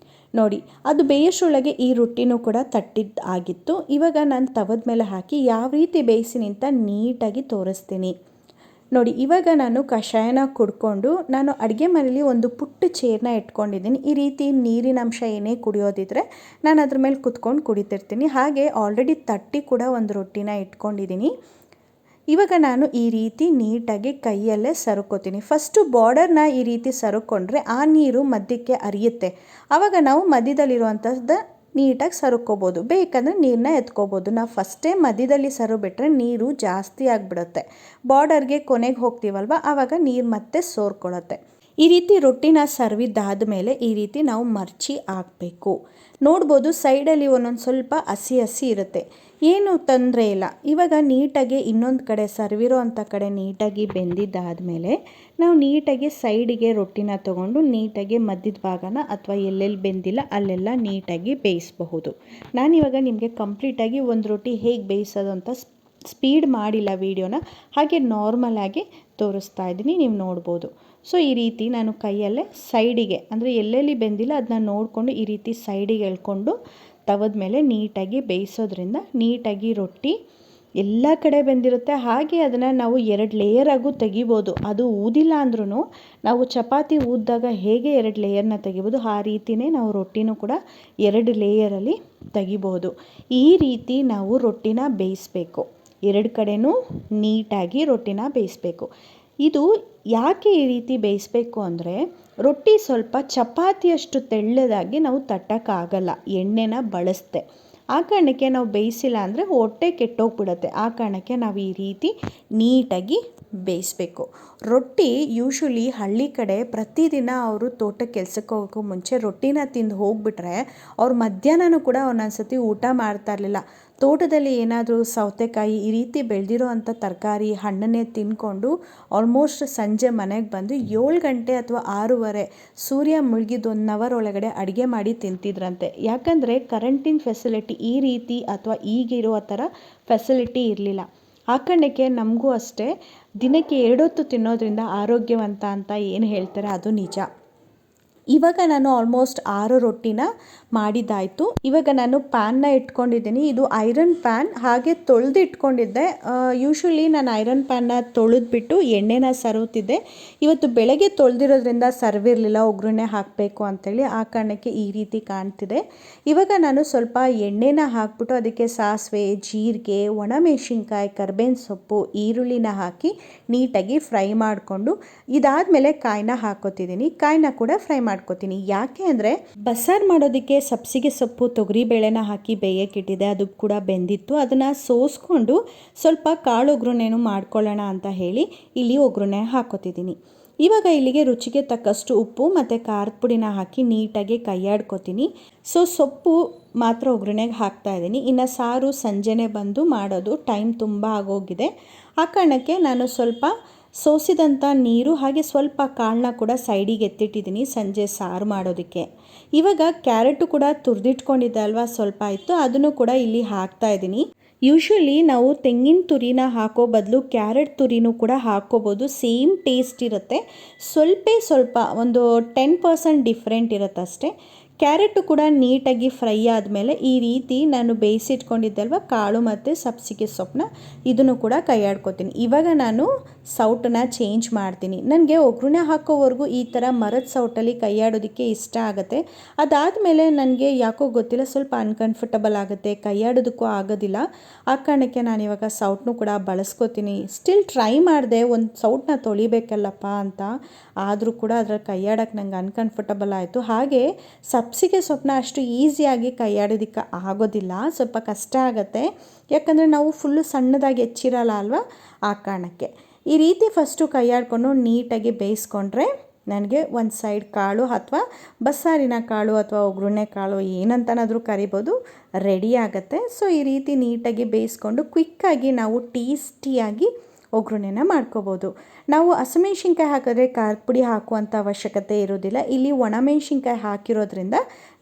ನೋಡಿ, ಅದು ಬೇಯೋಷ್ಟರೊಳಗೆ ಈ ರೊಟ್ಟಿನೂ ಕೂಡ ತಟ್ಟಿದ್ದು ಆಗಿತ್ತು. ಇವಾಗ ನಾನು ತವದ ಮೇಲೆ ಹಾಕಿ ಯಾವ ರೀತಿ ಬೇಯಿಸಿನಿ ಅಂತ ನೀಟಾಗಿ ತೋರಿಸ್ತೀನಿ. ನೋಡಿ, ಇವಾಗ ನಾನು ಕಷಾಯನ ಕುಡ್ಕೊಂಡು ನಾನು ಅಡುಗೆ ಮನೇಲಿ ಒಂದು ಪುಟ್ಟ ಚೇರ್ನ ಇಟ್ಕೊಂಡಿದ್ದೀನಿ. ಈ ರೀತಿ ನೀರಿನ ಅಂಶ ಏನೇ ಕುಡಿಯೋದಿದ್ರೆ ನಾನು ಅದ್ರ ಮೇಲೆ ಕುತ್ಕೊಂಡು ಕುಡಿತಿರ್ತೀನಿ. ಹಾಗೆ ಆಲ್ರೆಡಿ ತಟ್ಟಿ ಕೂಡ ಒಂದು ರೊಟ್ಟಿನ ಇಟ್ಕೊಂಡಿದ್ದೀನಿ. ಇವಾಗ ನಾನು ಈ ರೀತಿ ನೀಟಾಗಿ ಕೈಯಲ್ಲೇ ಸರುಕೋತೀನಿ. ಫಸ್ಟು ಬಾರ್ಡರ್ನ ಈ ರೀತಿ ಸರುಕೊಂಡ್ರೆ ಆ ನೀರು ಮಧ್ಯಕ್ಕೆ ಹರಿಯುತ್ತೆ. ಆವಾಗ ನಾವು ಮಧ್ಯದಲ್ಲಿರುವಂಥದ್ದು ನೀಟಾಗಿ ಸರುಕೋಬೋದು. ಬೇಕಂದರೆ ನೀರನ್ನ ಎತ್ಕೋಬೋದು. ನಾವು ಫಸ್ಟೇ ಮಧ್ಯದಲ್ಲಿ ಸರು ಬಿಟ್ಟರೆ ನೀರು ಜಾಸ್ತಿ ಆಗಿಬಿಡುತ್ತೆ. ಬಾರ್ಡರ್ಗೆ ಕೊನೆಗೆ ಹೋಗ್ತೀವಲ್ವ, ಆವಾಗ ನೀರು ಮತ್ತೆ ಸೋರ್ಕೊಳ್ಳುತ್ತೆ. ಈ ರೀತಿ ರೊಟ್ಟಿನ ಸರ್ವಿದ್ದಾದ ಮೇಲೆ ಈ ರೀತಿ ನಾವು ಮರ್ಚಿ ಹಾಕಬೇಕು. ನೋಡ್ಬೋದು ಸೈಡಲ್ಲಿ ಒಂದೊಂದು ಸ್ವಲ್ಪ ಹಸಿ ಹಸಿ ಇರುತ್ತೆ, ಏನೂ ತೊಂದರೆ ಇಲ್ಲ. ಇವಾಗ ನೀಟಾಗಿ ಇನ್ನೊಂದು ಕಡೆ ಸರ್ವಿರೋ ಅಂಥ ಕಡೆ ನೀಟಾಗಿ ಬೆಂದಿದ್ದಾದಮೇಲೆ ನಾವು ನೀಟಾಗಿ ಸೈಡಿಗೆ ರೊಟ್ಟಿನ ತೊಗೊಂಡು ನೀಟಾಗಿ ಮಧ್ಯದ ಭಾಗನ ಅಥವಾ ಎಲ್ಲೆಲ್ಲಿ ಬೆಂದಿಲ್ಲ ಅಲ್ಲೆಲ್ಲ ನೀಟಾಗಿ ಬೇಯಿಸಬಹುದು. ನಾನಿವಾಗ ನಿಮಗೆ ಕಂಪ್ಲೀಟಾಗಿ ಒಂದು ರೊಟ್ಟಿ ಹೇಗೆ ಬೇಯಿಸೋದು ಅಂತ ಸ್ಪೀಡ್ ಮಾಡಿಲ್ಲ ವೀಡಿಯೋನ, ಹಾಗೆ ನಾರ್ಮಲಾಗಿ ತೋರಿಸ್ತಾ ಇದ್ದೀನಿ, ನೀವು ನೋಡ್ಬೋದು. ಸೊ ಈ ರೀತಿ ನಾನು ಕೈಯಲ್ಲೇ ಸೈಡಿಗೆ ಅಂದರೆ ಎಲ್ಲೆಲ್ಲಿ ಬೆಂದಿಲ್ಲ ಅದನ್ನ ನೋಡಿಕೊಂಡು ಈ ರೀತಿ ಸೈಡಿಗೆ ಎಳ್ಕೊಂಡು ತವದ ಮೇಲೆ ನೀಟಾಗಿ ಬೇಯಿಸೋದ್ರಿಂದ ನೀಟಾಗಿ ರೊಟ್ಟಿ ಎಲ್ಲ ಕಡೆ ಬೆಂದಿರುತ್ತೆ. ಹಾಗೆ ಅದನ್ನು ನಾವು 2 ಲೇಯರಾಗೂ ತೆಗಿಬೋದು. ಅದು ಊದಿಲ್ಲ ಅಂದ್ರೂ ನಾವು ಚಪಾತಿ ಊದಿದಾಗ ಹೇಗೆ 2 ಲೇಯರ್ನ ತೆಗಿಬೋದು ಆ ರೀತಿಯೇ ನಾವು ರೊಟ್ಟಿನೂ ಕೂಡ 2 ಲೇಯರಲ್ಲಿ ತೆಗಿಬೋದು. ಈ ರೀತಿ ನಾವು ರೊಟ್ಟಿನ ಬೇಯಿಸಬೇಕು. 2 ಕಡೆನೂ ನೀಟಾಗಿ ರೊಟ್ಟಿನ ಬೇಯಿಸಬೇಕು. ಇದು ಯಾಕೆ ಈ ರೀತಿ ಬೇಯಿಸಬೇಕು ಅಂದರೆ ರೊಟ್ಟಿ ಸ್ವಲ್ಪ ಚಪಾತಿಯಷ್ಟು ತೆಳ್ಳದಾಗಿ ನಾವು ತಟ್ಟೋಕ್ಕಾಗಲ್ಲ, ಎಣ್ಣೆನ ಬಳಸ್ತೆ. ಆ ಕಾರಣಕ್ಕೆ ನಾವು ಬೇಯಿಸಿಲ್ಲ ಅಂದರೆ ಹೊಟ್ಟೆ ಕೆಟ್ಟೋಗ್ಬಿಡುತ್ತೆ. ಆ ಕಾರಣಕ್ಕೆ ನಾವು ಈ ರೀತಿ ನೀಟಾಗಿ ಬೇಯಿಸಬೇಕು. ರೊಟ್ಟಿ ಯೂಶ್ವಲಿ ಹಳ್ಳಿ ಕಡೆ ಪ್ರತಿದಿನ ಅವರು ತೋಟಕ್ಕೆ ಕೆಲಸಕ್ಕೆ ಹೋಗೋಕ್ಕೂ ಮುಂಚೆ ರೊಟ್ಟಿನ ತಿಂದು ಹೋಗ್ಬಿಟ್ರೆ ಅವ್ರು ಮಧ್ಯಾಹ್ನನೂ ಕೂಡ ಒಂದೊಂದು ಸತಿ ಊಟ ಮಾಡ್ತಾ ಇರಲಿಲ್ಲ. ತೋಟದಲ್ಲಿ ಏನಾದರೂ ಸೌತೆಕಾಯಿ ಈ ರೀತಿ ಬೆಳೆದಿರೋ ಅಂಥ ತರಕಾರಿ ಹಣ್ಣನ್ನೇ ತಿಂದ್ಕೊಂಡು ಆಲ್ಮೋಸ್ಟ್ ಸಂಜೆ ಮನೆಗೆ ಬಂದು 7 ಗಂಟೆ ಅಥವಾ 6:30 ಸೂರ್ಯ ಮುಳುಗಿದ 1 ಅವರ್ ಒಳಗಡೆ ಅಡುಗೆ ಮಾಡಿ ತಿಂತಿದ್ರಂತೆ. ಯಾಕಂದರೆ ಕರೆಂಟಿನ ಫೆಸಿಲಿಟಿ ಈ ರೀತಿ ಅಥವಾ ಈಗಿರೋ ಥರ ಫೆಸಿಲಿಟಿ ಇರಲಿಲ್ಲ. ಆ ಕಾರಣಕ್ಕೆ ನಮಗೂ ಅಷ್ಟೇ ದಿನಕ್ಕೆ 2 ಹೊತ್ತು ತಿನ್ನೋದ್ರಿಂದ ಆರೋಗ್ಯವಂತ ಅಂತ ಏನು ಹೇಳ್ತಾರೆ ಅದು ನಿಜ. ಇವಾಗ ನಾನು ಆಲ್ಮೋಸ್ಟ್ 6 ರೊಟ್ಟಿನ ಮಾಡಿದ್ದಾಯಿತು. ಇವಾಗ ನಾನು ಪ್ಯಾನ್ನ ಇಟ್ಕೊಂಡಿದ್ದೀನಿ. ಇದು ಐರನ್ ಪ್ಯಾನ್, ಹಾಗೆ ತೊಳೆದು ಇಟ್ಕೊಂಡಿದ್ದೆ. ಯೂಶ್ವಲಿ ನಾನು ಐರನ್ ಪ್ಯಾನ್ನ ತೊಳೆದ್ಬಿಟ್ಟು ಎಣ್ಣೆನ ಸರುತ್ತಿದ್ದೆ. ಇವತ್ತು ಬೆಳಗ್ಗೆ ತೊಳೆದಿರೋದ್ರಿಂದ ಸರ್ವಿರಲಿಲ್ಲ, ಒಗ್ಗರಣೆ ಹಾಕಬೇಕು ಅಂಥೇಳಿ, ಆ ಕಾರಣಕ್ಕೆ ಈ ರೀತಿ ಕಾಣ್ತಿದೆ. ಇವಾಗ ನಾನು ಸ್ವಲ್ಪ ಎಣ್ಣೆನ ಹಾಕ್ಬಿಟ್ಟು ಅದಕ್ಕೆ ಸಾಸಿವೆ, ಜೀರಿಗೆ, ಒಣಮೆಣಸಿನ್ಕಾಯಿ, ಕರ್ಬೇವಿನ ಸೊಪ್ಪು, ಈರುಳ್ಳಿನ ಹಾಕಿ ನೀಟಾಗಿ ಫ್ರೈ ಮಾಡಿಕೊಂಡು ಇದಾದಮೇಲೆ ಕಾಯಿನ ಹಾಕೋತಿದ್ದೀನಿ. ಕಾಯಿನ ಕೂಡ ಫ್ರೈ ಮಾಡ್ಕೋತೀನಿ. ಯಾಕೆ ಅಂದರೆ ಬಸ್ಸಾರು ಮಾಡೋದಕ್ಕೆ ಸಬ್ಸಿಗೆ ಸೊಪ್ಪು, ತೊಗರಿಬೇಳೆನ ಹಾಕಿ ಬೇಯಕ್ಕಿಟ್ಟಿದೆ, ಅದು ಕೂಡ ಬೆಂದಿತ್ತು. ಅದನ್ನು ಸೋಸ್ಕೊಂಡು ಸ್ವಲ್ಪ ಕಾಳು ಒಗ್ಗರಣೆನೂ ಮಾಡ್ಕೊಳ್ಳೋಣ ಅಂತ ಹೇಳಿ ಇಲ್ಲಿ ಒಗ್ಗರಣೆ ಹಾಕೋತಿದ್ದೀನಿ. ಇವಾಗ ಇಲ್ಲಿಗೆ ರುಚಿಗೆ ತಕ್ಕಷ್ಟು ಉಪ್ಪು ಮತ್ತು ಖಾರದ ಪುಡಿನ ಹಾಕಿ ನೀಟಾಗಿ ಕೈಯಾಡ್ಕೋತೀನಿ. ಸೊಪ್ಪು ಮಾತ್ರ ಒಗ್ಗರಣೆಗೆ ಹಾಕ್ತಾಯಿದ್ದೀನಿ. ಇನ್ನು ಸಾರು ಸಂಜೆನೇ ಬಂದು ಮಾಡೋದು, ಟೈಮ್ ತುಂಬ ಆಗೋಗಿದೆ. ಆ ಕಾರಣಕ್ಕೆ ನಾನು ಸ್ವಲ್ಪ ಸೋಸಿದಂಥ ನೀರು ಹಾಗೆ ಸ್ವಲ್ಪ ಕಾಳನ್ನ ಕೂಡ ಸೈಡಿಗೆ ಎತ್ತಿಟ್ಟಿದ್ದೀನಿ ಸಂಜೆ ಸಾರು ಮಾಡೋದಕ್ಕೆ. ಇವಾಗ ಕ್ಯಾರೆಟು ಕೂಡ ತುರಿದಿಟ್ಕೊಂಡಿದ್ದೆ ಅಲ್ವಾ, ಸ್ವಲ್ಪ ಇತ್ತು, ಅದನ್ನು ಕೂಡ ಇಲ್ಲಿ ಹಾಕ್ತಾಯಿದ್ದೀನಿ. ಯೂಶ್ವಲಿ ನಾವು ತೆಂಗಿನ ತುರಿನ ಹಾಕೋ ಬದಲು ಕ್ಯಾರೆಟ್ ತುರಿನೂ ಕೂಡ ಹಾಕ್ಕೋಬೋದು, ಸೇಮ್ ಟೇಸ್ಟ್ ಇರುತ್ತೆ. ಸ್ವಲ್ಪ ಒಂದು 10% ಡಿಫ್ರೆಂಟ್ ಇರುತ್ತೆ ಅಷ್ಟೇ. ಕ್ಯಾರೆಟು ಕೂಡ ನೀಟಾಗಿ ಫ್ರೈ ಆದಮೇಲೆ ಈ ರೀತಿ ನಾನು ಬೇಯಿಸಿಟ್ಕೊಂಡಿದ್ದಲ್ವ ಕಾಳು ಮತ್ತು ಸಬ್ಸಿಗೆ ಸೊಪ್ಪನ್ನ ಇದನ್ನು ಕೂಡ ಕೈಯಾಡ್ಕೊತೀನಿ. ಇವಾಗ ನಾನು ಸೌಟನ್ನ ಚೇಂಜ್ ಮಾಡ್ತೀನಿ. ನನಗೆ ಒಗ್ಗರಣೆ ಹಾಕೋವರೆಗೂ ಈ ಥರ ಮರದ ಸೌಟಲ್ಲಿ ಕೈಯಾಡೋದಕ್ಕೆ ಇಷ್ಟ ಆಗುತ್ತೆ. ಅದಾದಮೇಲೆ ನನಗೆ ಯಾಕೋ ಗೊತ್ತಿಲ್ಲ, ಸ್ವಲ್ಪ ಅನ್ಕಂಫರ್ಟಬಲ್ ಆಗುತ್ತೆ, ಕೈಯಾಡೋದಕ್ಕೂ ಆಗೋದಿಲ್ಲ. ಆ ಕಾರಣಕ್ಕೆ ನಾನು ಇವಾಗ ಸೌಟನ್ನು ಕೂಡ ಬಳಸ್ಕೊತೀನಿ. ಸ್ಟಿಲ್ ಟ್ರೈ ಮಾಡಿದೆ ಒಂದು ಸೌಟನ್ನ ತೊಳಿಬೇಕಲ್ಲಪ್ಪ ಅಂತ, ಆದರೂ ಕೂಡ ಅದ್ರಲ್ಲಿ ಕೈಯಾಡೋಕ್ಕೆ ನಂಗೆ ಅನ್ಕಂಫರ್ಟಬಲ್ ಆಯಿತು. ಹಾಗೆ ಸಬ್ಸಿಗೆ ಸೊಪ್ಪನ್ನ ಅಷ್ಟು ಈಸಿಯಾಗಿ ಕೈಯಾಡೋದಕ್ಕೆ ಆಗೋದಿಲ್ಲ, ಸ್ವಲ್ಪ ಕಷ್ಟ ಆಗುತ್ತೆ. ಯಾಕಂದರೆ ನಾವು ಫುಲ್ಲು ಸಣ್ಣದಾಗಿ ಹೆಚ್ಚಿರಲ್ಲ ಅಲ್ವಾ, ಆ ಕಾರಣಕ್ಕೆ ಈ ರೀತಿ ಫಸ್ಟು ಕೈಯಾಡಿಕೊಂಡು ನೀಟಾಗಿ ಬೇಯಿಸ್ಕೊಂಡ್ರೆ ನನಗೆ ಒಂದು ಸೈಡ್ ಕಾಳು ಅಥವಾ ಬಸ್ಸಾರಿನ ಕಾಳು ಅಥವಾ ಒಗ್ಗರಣೆ ಕಾಳು ಏನಂತನಾದರೂ ಕರಿಬೋದು, ರೆಡಿ ಆಗುತ್ತೆ. ಸೊ ಈ ರೀತಿ ನೀಟಾಗಿ ಬೇಯಿಸ್ಕೊಂಡು ಕ್ವಿಕ್ಕಾಗಿ ನಾವು ಟೇಸ್ಟಿಯಾಗಿ ಒಗ್ಗರಣೆನ ಮಾಡ್ಕೋಬೋದು. ನಾವು ಹಸಿಮೆಣ್ಸಿನ್ಕಾಯಿ ಹಾಕಿದ್ರೆ ಖಾರದ ಪುಡಿ ಹಾಕುವಂಥ ಅವಶ್ಯಕತೆ ಇರೋದಿಲ್ಲ. ಇಲ್ಲಿ ಒಣಮೆಣ್ಸಿನ್ಕಾಯಿ ಹಾಕಿರೋದ್ರಿಂದ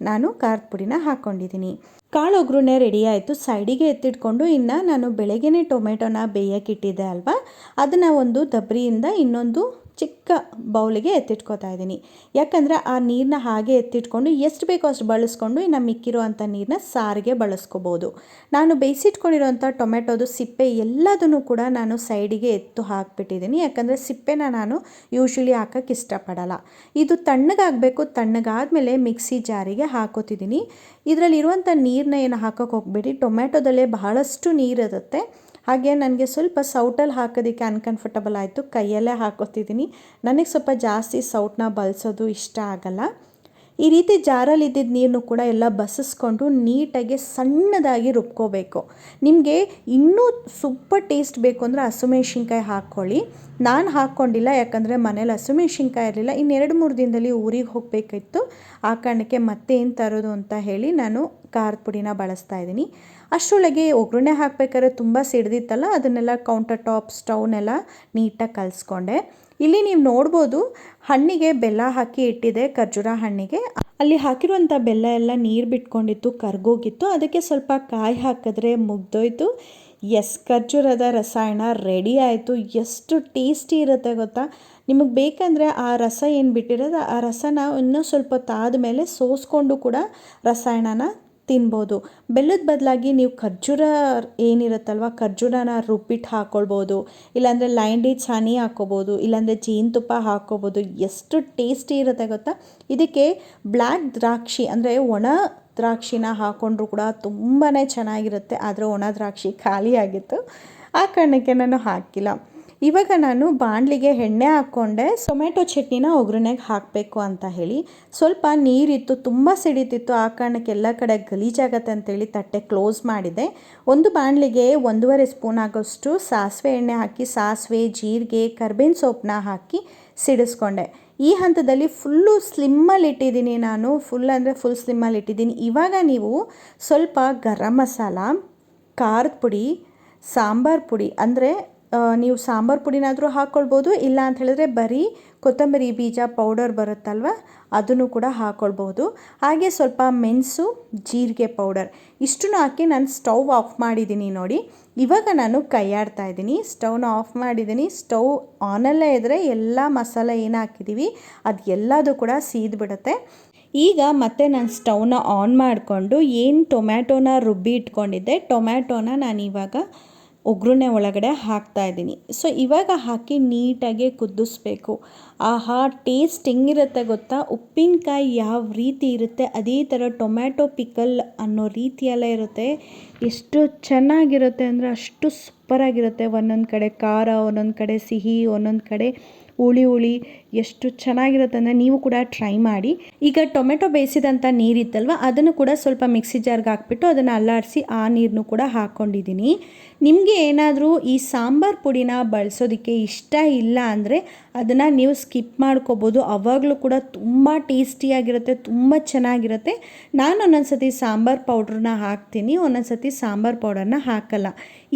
ನಾನು ಖಾರದ ಪುಡಿನ ಹಾಕ್ಕೊಂಡಿದ್ದೀನಿ. ಕಾಳು ಒಗ್ಗರಣೆ ರೆಡಿ ಆಯಿತು. ಸೈಡಿಗೆ ಎತ್ತಿಟ್ಕೊಂಡು ಇನ್ನು ನಾನು ಬೆಳಗ್ಗೆನೇ ಟೊಮೆಟೊನ ಬೇಯಕ್ಕಿಟ್ಟಿದ್ದೆ ಅಲ್ವಾ, ಅದನ್ನು ಒಂದು ದಬ್ರಿಯಿಂದ ಇನ್ನೊಂದು ಚಿಕ್ಕ ಬೌಲಿಗೆ ಎತ್ತಿಟ್ಕೊತಾ ಇದ್ದೀನಿ. ಯಾಕಂದರೆ ಆ ನೀರನ್ನ ಹಾಗೆ ಎತ್ತಿಟ್ಕೊಂಡು ಎಷ್ಟು ಬೇಕೋ ಅಷ್ಟು ಬಳಸ್ಕೊಂಡು ಇನ್ನು ಮಿಕ್ಕಿರೋ ಅಂಥ ನೀರನ್ನ ಸಾರಿಗೆ ಬಳಸ್ಕೋಬೋದು. ನಾನು ಬೇಯಿಸಿಟ್ಕೊಂಡಿರೋಂಥ ಟೊಮೆಟೊದು ಸಿಪ್ಪೆ ಎಲ್ಲದನ್ನು ಕೂಡ ನಾನು ಸೈಡಿಗೆ ಎತ್ತು ಹಾಕಿಬಿಟ್ಟಿದ್ದೀನಿ. ಯಾಕಂದರೆ ಸಿಪ್ಪೆನ ನಾನು ಯೂಶ್ವಲಿ ಹಾಕೋಕ್ಕೆ ಇಷ್ಟಪಡಲ್ಲ. ಇದು ತಣ್ಣಗಾಗಬೇಕು. ತಣ್ಣಗಾದಮೇಲೆ ಮಿಕ್ಸಿ ಜಾರಿಗೆ ಹಾಕೋತಿದ್ದೀನಿ. ಇದರಲ್ಲಿರುವಂಥ ನೀರನ್ನ ಏನು ಹಾಕೋಕ್ಕೆ ಹೋಗ್ಬೇಡಿ, ಟೊಮೆಟೊದಲ್ಲೇ ಬಹಳಷ್ಟು ನೀರಿರುತ್ತೆ. ಹಾಗೆ ನನಗೆ ಸ್ವಲ್ಪ ಸೌಟಲ್ಲಿ ಹಾಕೋದಕ್ಕೆ ಅನ್ಕಂಫರ್ಟಬಲ್ ಆಯಿತು, ಕೈಯಲ್ಲೇ ಹಾಕೋತಿದ್ದೀನಿ. ನನಗೆ ಸ್ವಲ್ಪ ಜಾಸ್ತಿ ಸೌಟನ್ನ ಬಳಸೋದು ಇಷ್ಟ ಆಗಲ್ಲ. ಈ ರೀತಿ ಜಾರಲ್ಲಿ ಇದ್ದಿದ್ದ ನೀರನ್ನು ಕೂಡ ಎಲ್ಲ ಬಸಿಸ್ಕೊಂಡು ನೀಟಾಗಿ ಸಣ್ಣದಾಗಿ ರುಬ್ಕೋಬೇಕು. ನಿಮಗೆ ಇನ್ನೂ ಸೂಪರ್ ಟೇಸ್ಟ್ ಬೇಕು ಅಂದರೆ ಹಸಿಮೆಣ್ಸಿನ್ಕಾಯಿ ಹಾಕ್ಕೊಳ್ಳಿ. ನಾನು ಹಾಕ್ಕೊಂಡಿಲ್ಲ, ಯಾಕಂದರೆ ಮನೇಲಿ ಹಸಿಮೆಣ್ಸಿನ್ಕಾಯಿ ಇರಲಿಲ್ಲ. ಇನ್ನು 2-3 ದಿನದಲ್ಲಿ ಊರಿಗೆ ಹೋಗಬೇಕಿತ್ತು. ಆ ಕಾರಣಕ್ಕೆ ಮತ್ತೆ ಏನು ತರೋದು ಅಂತ ಹೇಳಿ ನಾನು ಖಾರದ ಪುಡಿನ ಬಳಸ್ತಾ ಇದ್ದೀನಿ. ಅಷ್ಟರೊಳಗೆ ಒಗ್ಗರಣೆ ಹಾಕಬೇಕಾದ್ರೆ ತುಂಬ ಸಿಡ್ದಿತ್ತಲ್ಲ, ಅದನ್ನೆಲ್ಲ ಕೌಂಟರ್ ಟಾಪ್ ಸ್ಟವ್ನೆಲ್ಲ ನೀಟಾಗಿ ಕಲಿಸ್ಕೊಂಡೆ. ಇಲ್ಲಿ ನೀವು ನೋಡ್ಬೋದು, ಹಣ್ಣಿಗೆ ಬೆಲ್ಲ ಹಾಕಿ ಇಟ್ಟಿದೆ, ಖರ್ಜೂರ ಹಣ್ಣಿಗೆ. ಅಲ್ಲಿ ಹಾಕಿರುವಂಥ ಬೆಲ್ಲ ಎಲ್ಲ ನೀರು ಬಿಟ್ಕೊಂಡಿತ್ತು, ಕರ್ಗೋಗಿತ್ತು. ಅದಕ್ಕೆ ಸ್ವಲ್ಪ ಕಾಯಿ ಹಾಕಿದ್ರೆ ಮುಗ್ದೋಯ್ತು. ಎಸ್, ಖರ್ಜೂರದ ರಸಾಯನ ರೆಡಿ ಆಯಿತು. ಎಷ್ಟು ಟೇಸ್ಟಿ ಇರುತ್ತೆ ಗೊತ್ತಾ. ನಿಮಗೆ ಬೇಕಂದರೆ ಆ ರಸ ಏನು ಬಿಟ್ಟಿರೋದು, ಆ ರಸನ ಇನ್ನೂ ಸ್ವಲ್ಪ ತಾದ ಮೇಲೆ ಸೋಸ್ಕೊಂಡು ಕೂಡ ರಸಾಯನನ ತಿನ್ಬೋದು. ಬೆಲ್ಲದ ಬದಲಾಗಿ ನೀವು ಖರ್ಜೂರ ಏನಿರುತ್ತಲ್ವ, ಖರ್ಜೂರನ ರುಬ್ಬಿಟ್ಟು ಹಾಕ್ಕೊಳ್ಬೋದು. ಇಲ್ಲಾಂದರೆ ಲೈನ್ ಡೇಟ್ಸ್ ಹನಿ ಹಾಕ್ಕೋಬೋದು, ಇಲ್ಲಾಂದರೆ ಜೇನುತುಪ್ಪ ಹಾಕ್ಕೋಬೋದು. ಎಷ್ಟು ಟೇಸ್ಟಿ ಇರುತ್ತೆ ಗೊತ್ತಾ. ಇದಕ್ಕೆ ಬ್ಲ್ಯಾಕ್ ದ್ರಾಕ್ಷಿ ಅಂದರೆ ಒಣ ದ್ರಾಕ್ಷಿನ ಹಾಕ್ಕೊಂಡ್ರೂ ಕೂಡ ತುಂಬಾ ಚೆನ್ನಾಗಿರುತ್ತೆ. ಆದರೆ ಒಣ ದ್ರಾಕ್ಷಿ ಖಾಲಿ ಆಗಿತ್ತು, ಆ ಕಾರಣಕ್ಕೆ ನಾನು ಹಾಕಿಲ್ಲ. ಇವಾಗ ನಾನು ಬಾಣಲಿಗೆ ಎಣ್ಣೆ ಹಾಕ್ಕೊಂಡೆ. ಟೊಮೆಟೊ ಚಟ್ನಿನ ಒಗ್ಗರಣೆಗೆ ಹಾಕಬೇಕು ಅಂತ ಹೇಳಿ ಸ್ವಲ್ಪ ನೀರಿತ್ತು, ತುಂಬ ಸಿಡಿತಿತ್ತು. ಆ ಕಾರಣಕ್ಕೆ ಎಲ್ಲ ಕಡೆ ಗಲೀಜಾಗತ್ತೆ ಅಂತೇಳಿ ತಟ್ಟೆ ಕ್ಲೋಸ್ ಮಾಡಿದೆ. ಒಂದು ಬಾಣಲಿಗೆ 1.5 ಸ್ಪೂನ್ ಆಗೋಷ್ಟು ಸಾಸಿವೆ ಎಣ್ಣೆ ಹಾಕಿ, ಸಾಸಿವೆ, ಜೀರಿಗೆ, ಕರ್ಬೇವಿನ ಸೊಪ್ಪನ್ನ ಹಾಕಿ ಸಿಡಿಸ್ಕೊಂಡೆ. ಈ ಹಂತದಲ್ಲಿ ಫುಲ್ಲು ಸ್ಲಿಮ್ಮಲ್ಲಿ ಇಟ್ಟಿದ್ದೀನಿ ನಾನು, ಫುಲ್ ಅಂದರೆ ಫುಲ್ ಸ್ಲಿಮ್ಮಲ್ಲಿ ಇಟ್ಟಿದ್ದೀನಿ. ಇವಾಗ ನೀವು ಸ್ವಲ್ಪ ಗರಂ ಮಸಾಲ, ಖಾರದ ಪುಡಿ, ಸಾಂಬಾರು ಪುಡಿ ಅಂದರೆ ನೀವು ಸಾಂಬಾರು ಪುಡಿನಾದರೂ ಹಾಕ್ಕೊಳ್ಬೋದು. ಇಲ್ಲ ಅಂತ ಹೇಳಿದ್ರೆ ಬರೀ ಕೊತ್ತಂಬರಿ ಬೀಜ ಪೌಡರ್ ಬರುತ್ತಲ್ವ, ಅದನ್ನು ಕೂಡ ಹಾಕ್ಕೊಳ್ಬೋದು. ಹಾಗೆ ಸ್ವಲ್ಪ ಮೆಣಸು, ಜೀರಿಗೆ ಪೌಡರ್ ಇಷ್ಟನ್ನು ಹಾಕಿ ನಾನು ಸ್ಟವ್ ಆಫ್ ಮಾಡಿದ್ದೀನಿ ನೋಡಿ. ಇವಾಗ ನಾನು ಕೈಯಾಡ್ತಾ ಇದ್ದೀನಿ. ಸ್ಟವ್ನ ಆಫ್ ಮಾಡಿದ್ದೀನಿ. ಸ್ಟವ್ ಆನಲ್ಲೇ ಇದ್ದರೆ ಎಲ್ಲ ಮಸಾಲೆ ಏನು ಹಾಕಿದ್ದೀವಿ ಅದು ಎಲ್ಲದೂ ಕೂಡ ಸೀದ್ಬಿಡುತ್ತೆ. ಈಗ ಮತ್ತೆ ನಾನು ಸ್ಟವ್ನ ಆನ್ ಮಾಡಿಕೊಂಡು ಏನು ಟೊಮ್ಯಾಟೋನ ರುಬ್ಬಿ ಇಟ್ಕೊಂಡಿದ್ದೆ, ಟೊಮ್ಯಾಟೋನ ನಾನು ಇವಾಗ ಒಗ್ಗರಣೆ ಒಳಗಡೆ ಹಾಕ್ತಾ ಇದ್ದೀನಿ. ಸೊ ಇವಾಗ ಹಾಕಿ ನೀಟಾಗಿ ಕುದಿಸ್ಬೇಕು. ಆಹಾ, ಟೇಸ್ಟ್ ಹೆಂಗಿರುತ್ತೆ ಗೊತ್ತಾ. ಉಪ್ಪಿನಕಾಯಿ ಯಾವ ರೀತಿ ಇರುತ್ತೆ ಅದೇ ಥರ ಟೊಮ್ಯಾಟೊ ಪಿಕಲ್ ಅನ್ನೋ ರೀತಿಯಲ್ಲೇ ಇರುತ್ತೆ. ಎಷ್ಟು ಚೆನ್ನಾಗಿರುತ್ತೆ ಅಂದರೆ ಅಷ್ಟು ಸೂಪರಾಗಿರುತ್ತೆ. ಒಂದೊಂದು ಕಡೆ ಖಾರ, ಒಂದೊಂದು ಕಡೆ ಸಿಹಿ, ಒಂದೊಂದು ಕಡೆ ಹುಳಿ ಎಷ್ಟು ಚೆನ್ನಾಗಿರುತ್ತೆ ಅಂದರೆ ನೀವು ಕೂಡ ಟ್ರೈ ಮಾಡಿ. ಈಗ ಟೊಮೆಟೊ ಬೇಯಿಸಿದಂಥ ನೀರಿತ್ತಲ್ವ, ಅದನ್ನು ಕೂಡ ಸ್ವಲ್ಪ ಮಿಕ್ಸಿ ಜಾರ್ಗೆ ಹಾಕ್ಬಿಟ್ಟು ಅದನ್ನು ಅಲ್ಲಾಡಿಸಿ ಆ ನೀರನ್ನು ಕೂಡ ಹಾಕ್ಕೊಂಡಿದ್ದೀನಿ. ನಿಮಗೆ ಏನಾದರೂ ಈ ಸಾಂಬಾರು ಪುಡಿನ ಬಳಸೋದಕ್ಕೆ ಇಷ್ಟ ಇಲ್ಲ ಅಂದರೆ ಅದನ್ನು ನೀವು ಸ್ಕಿಪ್ ಮಾಡ್ಕೋಬೋದು. ಆವಾಗಲೂ ಕೂಡ ತುಂಬ ಟೇಸ್ಟಿಯಾಗಿರುತ್ತೆ, ತುಂಬ ಚೆನ್ನಾಗಿರುತ್ತೆ. ನಾನು ಒಂದೊಂದು ಸತಿ ಸಾಂಬಾರು ಪೌಡ್ರನ್ನ ಹಾಕ್ತೀನಿ, ಒಂದೊಂದು ಸತಿ ಸಾಂಬಾರು ಪೌಡರ್ನ ಹಾಕಲ್ಲ.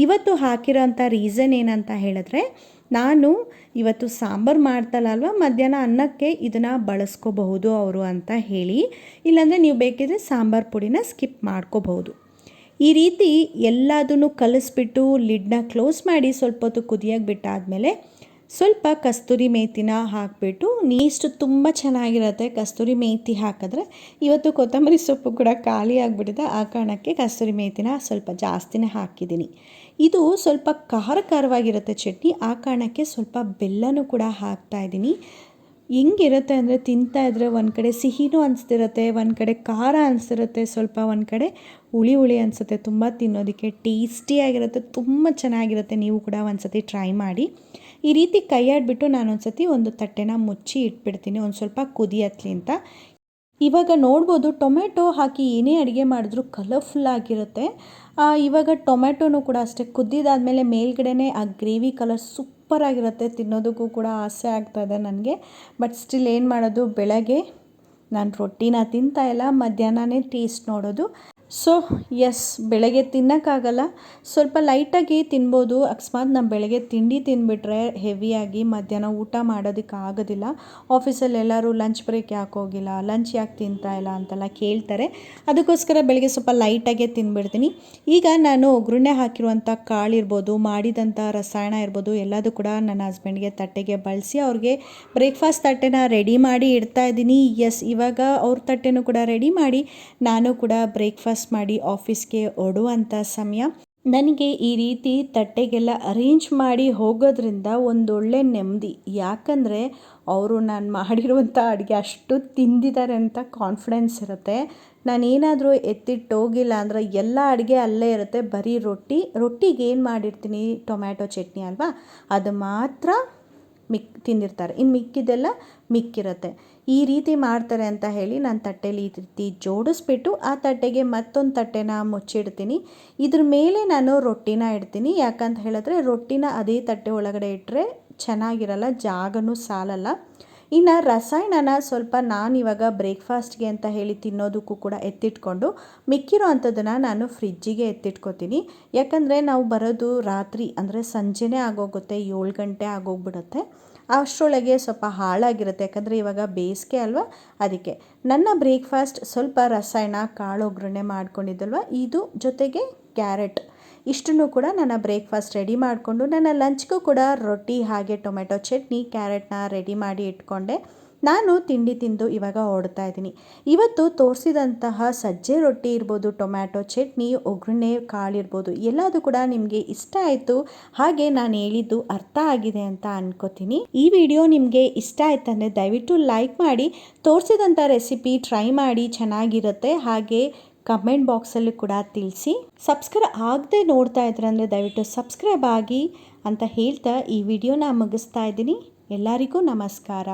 ಇವತ್ತು ಹಾಕಿರೋಂಥ ರೀಸನ್ ಏನಂತ ಹೇಳಿದ್ರೆ, ನಾನು ಇವತ್ತು ಸಾಂಬಾರು ಮಾಡ್ತಲ್ಲ ಮಧ್ಯಾಹ್ನ ಅನ್ನಕ್ಕೆ ಇದನ್ನು ಬಳಸ್ಕೋಬಹುದು ಅವರು ಅಂತ ಹೇಳಿ. ಇಲ್ಲಾಂದರೆ ನೀವು ಬೇಕಿದ್ರೆ ಸಾಂಬಾರು ಪುಡಿನ ಸ್ಕಿಪ್ ಮಾಡ್ಕೋಬಹುದು. ಈ ರೀತಿ ಎಲ್ಲದನ್ನು ಕಲಿಸ್ಬಿಟ್ಟು ಲಿಡ್ನ ಕ್ಲೋಸ್ ಮಾಡಿ ಸ್ವಲ್ಪ ಹೊತ್ತು ಕುದಿಯೋಕ್ಕೆ ಬಿಟ್ಟಾದಮೇಲೆ ಸ್ವಲ್ಪ ಕಸ್ತೂರಿ ಮೇಥಿನ ಹಾಕಿಬಿಟ್ಟು ನೀಷ್ಟು ತುಂಬ ಚೆನ್ನಾಗಿರುತ್ತೆ. ಕಸ್ತೂರಿ ಮೇಥಿ ಹಾಕಿದ್ರೆ ಇವತ್ತು ಕೊತ್ತಂಬರಿ ಸೊಪ್ಪು ಕೂಡ ಖಾಲಿ ಆಗಿಬಿಟ್ಟಿದೆ, ಆ ಕಾರಣಕ್ಕೆ ಕಸ್ತೂರಿ ಮೇಥಿನ ಸ್ವಲ್ಪ ಜಾಸ್ತಿನೇ ಹಾಕಿದ್ದೀನಿ. ಇದು ಸ್ವಲ್ಪ ಖಾರ ಖಾರವಾಗಿರುತ್ತೆ ಚಟ್ನಿ, ಆ ಕಾರಣಕ್ಕೆ ಸ್ವಲ್ಪ ಬೆಲ್ಲನೂ ಕೂಡ ಹಾಕ್ತಾಯಿದ್ದೀನಿ. ಹೆಂಗಿರುತ್ತೆ ಅಂದರೆ ತಿಂತಾಯಿದ್ರೆ ಒಂದು ಕಡೆ ಸಿಹಿನೂ ಅನಿಸ್ತಿರುತ್ತೆ, ಒಂದು ಕಡೆ ಖಾರ ಅನಿಸ್ತಿರುತ್ತೆ, ಸ್ವಲ್ಪ ಒಂದು ಕಡೆ ಹುಳಿ ಹುಳಿ ಅನಿಸುತ್ತೆ. ತುಂಬ ತಿನ್ನೋದಕ್ಕೆ ಟೇಸ್ಟಿಯಾಗಿರುತ್ತೆ, ತುಂಬ ಚೆನ್ನಾಗಿರುತ್ತೆ. ನೀವು ಕೂಡ ಒಂದು ಸತಿ ಟ್ರೈ ಮಾಡಿ. ಈ ರೀತಿ ಕೈ ಆಡಿಬಿಟ್ಟು ನಾನೊಂದು ಸತಿ ಒಂದು ತಟ್ಟೆನ ಮುಚ್ಚಿ ಇಟ್ಬಿಡ್ತೀನಿ, ಒಂದು ಸ್ವಲ್ಪ ಕುದಿಯತ್ಲಿ ಅಂತ. ಇವಾಗ ನೋಡ್ಬೋದು ಟೊಮೆಟೊ ಹಾಕಿ ಏನೇ ಅಡುಗೆ ಮಾಡಿದ್ರೂ ಕಲರ್ಫುಲ್ ಆಗಿರುತ್ತೆ. ಇವಾಗ ಟೊಮೆಟೊನೂ ಕೂಡ ಅಷ್ಟೇ ಕುದ್ದಿದ್ದಾದಮೇಲೆ ಮೇಲ್ಗಡೆ ಆ ಗ್ರೇವಿ ಕಲರ್ ಸೂಪರಾಗಿರುತ್ತೆ, ತಿನ್ನೋದಕ್ಕೂ ಕೂಡ ಆಸೆ ಆಗ್ತಾಯಿದೆ ನನಗೆ. ಬಟ್ ಸ್ಟಿಲ್ ಏನು ಮಾಡೋದು, ಬೆಳಗ್ಗೆ ನಾನು ರೊಟ್ಟಿನ ತಿಂತಾಯಿಲ್ಲ, ಮಧ್ಯಾಹ್ನನೇ ಟೇಸ್ಟ್ ನೋಡೋದು. ಸೊ ಎಸ್, ಬೆಳಗ್ಗೆ ತಿನ್ನೋಕ್ಕಾಗಲ್ಲ, ಸ್ವಲ್ಪ ಲೈಟಾಗಿ ತಿನ್ಬೋದು. ಅಕಸ್ಮಾತ್ ನಾನು ಬೆಳಗ್ಗೆ ತಿಂಡಿ ತಿಂದುಬಿಟ್ರೆ ಹೆವಿಯಾಗಿ ಮಧ್ಯಾಹ್ನ ಊಟ ಮಾಡೋದಕ್ಕೆ ಆಗೋದಿಲ್ಲ. ಆಫೀಸಲ್ಲಿ ಎಲ್ಲರೂ ಲಂಚ್ ಬ್ರೇಕ್ ಯಾಕೆ ಹೋಗಿಲ್ಲ, ಲಂಚ್ ಯಾಕೆ ತಿಂತಾಯಿಲ್ಲ ಅಂತೆಲ್ಲ ಕೇಳ್ತಾರೆ. ಅದಕ್ಕೋಸ್ಕರ ಬೆಳಗ್ಗೆ ಸ್ವಲ್ಪ ಲೈಟಾಗೇ ತಿಂದುಬಿಡ್ತೀನಿ. ಈಗ ನಾನು ಒಗ್ಗರಣೆ ಹಾಕಿರುವಂಥ ಕಾಳಿರ್ಬೋದು, ಮಾಡಿದಂಥ ರಸಾಯನ ಇರ್ಬೋದು, ಎಲ್ಲದೂ ಕೂಡ ನನ್ನ ಹಸ್ಬೆಂಡ್ಗೆ ತಟ್ಟೆಗೆ ಬಳಸಿ ಅವ್ರಿಗೆ ಬ್ರೇಕ್ಫಾಸ್ಟ್ ತಟ್ಟೆನ ರೆಡಿ ಮಾಡಿ ಇಡ್ತಾ ಇದ್ದೀನಿ. ಎಸ್, ಇವಾಗ ಅವ್ರ ತಟ್ಟೆನೂ ಕೂಡ ರೆಡಿ ಮಾಡಿ ನಾನು ಕೂಡ ಬ್ರೇಕ್ಫಾಸ್ಟ್ ಮಾಡಿ ಆಫೀಸ್ಗೆ ಹೊರಡುವಂಥ ಸಮಯ. ನನಗೆ ಈ ರೀತಿ ತಟ್ಟೆಗೆಲ್ಲ ಅರೇಂಜ್ ಮಾಡಿ ಹೋಗೋದ್ರಿಂದ ಒಂದೊಳ್ಳೆ ನೆಮ್ಮದಿ. ಯಾಕಂದರೆ ಅವರು ನಾನು ಮಾಡಿರುವಂಥ ಅಡುಗೆ ಅಷ್ಟು ತಿಂದಿದ್ದಾರೆ ಅಂತ ಕಾನ್ಫಿಡೆನ್ಸ್ ಇರುತ್ತೆ. ನಾನೇನಾದರೂ ಎತ್ತಿಟ್ಟೋಗಿಲ್ಲ ಅಂದರೆ ಎಲ್ಲ ಅಡುಗೆ ಅಲ್ಲೇ ಇರುತ್ತೆ, ಬರೀ ರೊಟ್ಟಿಗೆ ಏನು ಮಾಡಿರ್ತೀನಿ ಟೊಮ್ಯಾಟೊ ಚಟ್ನಿ ಅಲ್ವಾ, ಅದು ಮಾತ್ರ ತಿಂದಿರ್ತಾರೆ, ಇನ್ನು ಮಿಕ್ಕಿದೆಲ್ಲ ಮಿಕ್ಕಿರುತ್ತೆ. ಈ ರೀತಿ ಮಾಡ್ತಾರೆ ಅಂತ ಹೇಳಿ ನಾನು ತಟ್ಟೆಲಿ ಈ ರೀತಿ ಜೋಡಿಸ್ಬಿಟ್ಟು ಆ ತಟ್ಟೆಗೆ ಮತ್ತೊಂದು ತಟ್ಟೆನ ಮುಚ್ಚಿಡ್ತೀನಿ. ಇದ್ರ ಮೇಲೆ ನಾನು ರೊಟ್ಟಿನ ಇಡ್ತೀನಿ. ಯಾಕಂತ ಹೇಳಿದ್ರೆ ರೊಟ್ಟಿನ ಅದೇ ತಟ್ಟೆ ಒಳಗಡೆ ಇಟ್ಟರೆ ಚೆನ್ನಾಗಿರಲ್ಲ, ಜಾಗನೂ ಸಾಲಲ್ಲ. ಇನ್ನು ರಸಾಯನನ ಸ್ವಲ್ಪ ನಾನಿವಾಗ ಬ್ರೇಕ್ಫಾಸ್ಟ್ಗೆ ಅಂತ ಹೇಳಿ ತಿನ್ನೋದಕ್ಕೂ ಕೂಡ ಎತ್ತಿಟ್ಕೊಂಡು ಮಿಕ್ಕಿರೋ ಅಂಥದ್ದನ್ನು ನಾನು ಫ್ರಿಜ್ಜಿಗೆ ಎತ್ತಿಟ್ಕೊತೀನಿ. ಯಾಕಂದರೆ ನಾವು ಬರೋದು ರಾತ್ರಿ ಅಂದರೆ ಸಂಜೆನೇ ಆಗೋಗುತ್ತೆ, 7 ಗಂಟೆ ಆಗೋಗ್ಬಿಡುತ್ತೆ. ಅಷ್ಟರೊಳಗೆ ಸ್ವಲ್ಪ ಹಾಳಾಗಿರುತ್ತೆ, ಯಾಕಂದರೆ ಇವಾಗ ಬೇಸಿಗೆ ಅಲ್ವಾ, ಅದಕ್ಕೆ. ನನ್ನ ಬ್ರೇಕ್ಫಾಸ್ಟ್ ಸ್ವಲ್ಪ ರಸಾಯನ ಕಾಳು ಒಗ್ಗರಣೆ ಮಾಡ್ಕೊಂಡಿದ್ದಲ್ವ, ಇದು ಜೊತೆಗೆ ಕ್ಯಾರೆಟ್, ಇಷ್ಟನ್ನು ಕೂಡ ನನ್ನ ಬ್ರೇಕ್ಫಾಸ್ಟ್ ರೆಡಿ ಮಾಡಿಕೊಂಡು ನನ್ನ ಲಂಚ್ಗೂ ಕೂಡ ರೊಟ್ಟಿ ಹಾಗೆ ಟೊಮೆಟೊ ಚಟ್ನಿ ಕ್ಯಾರೆಟ್ನ ರೆಡಿ ಮಾಡಿ ಇಟ್ಕೊಂಡೆ. ನಾನು ತಿಂಡಿ ತಿಂದು ಇವಾಗ ಹೊರಡ್ತಾ ಇದ್ದೀನಿ. ಇವತ್ತು ತೋರಿಸಿದಂತಹ ಸಜ್ಜೆ ರೊಟ್ಟಿ ಇರ್ಬೋದು, ಟೊಮ್ಯಾಟೊ ಚಟ್ನಿ, ಒಗ್ಗರಣೆ ಕಾಳಿರ್ಬೋದು, ಎಲ್ಲದೂ ಕೂಡ ನಿಮಗೆ ಇಷ್ಟ ಆಯಿತು, ಹಾಗೆ ನಾನು ಹೇಳಿದ್ದು ಅರ್ಥ ಆಗಿದೆ ಅಂತ ಅನ್ಕೋತೀನಿ. ಈ ವಿಡಿಯೋ ನಿಮಗೆ ಇಷ್ಟ ಆಯ್ತಂದರೆ ದಯವಿಟ್ಟು ಲೈಕ್ ಮಾಡಿ, ತೋರಿಸಿದಂಥ ರೆಸಿಪಿ ಟ್ರೈ ಮಾಡಿ, ಚೆನ್ನಾಗಿರುತ್ತೆ. ಹಾಗೆ ಕಮೆಂಟ್ ಬಾಕ್ಸಲ್ಲಿ ಕೂಡ ತಿಳಿಸಿ. ಸಬ್ಸ್ಕ್ರೈಬ್ ಆಗದೆ ನೋಡ್ತಾ ಇದ್ರೆ ಅಂದರೆ ದಯವಿಟ್ಟು ಸಬ್ಸ್ಕ್ರೈಬ್ ಆಗಿ ಅಂತ ಹೇಳ್ತಾ ಈ ವಿಡಿಯೋನ ಮುಗಿಸ್ತಾ ಇದ್ದೀನಿ. ಎಲ್ಲರಿಗೂ ನಮಸ್ಕಾರ.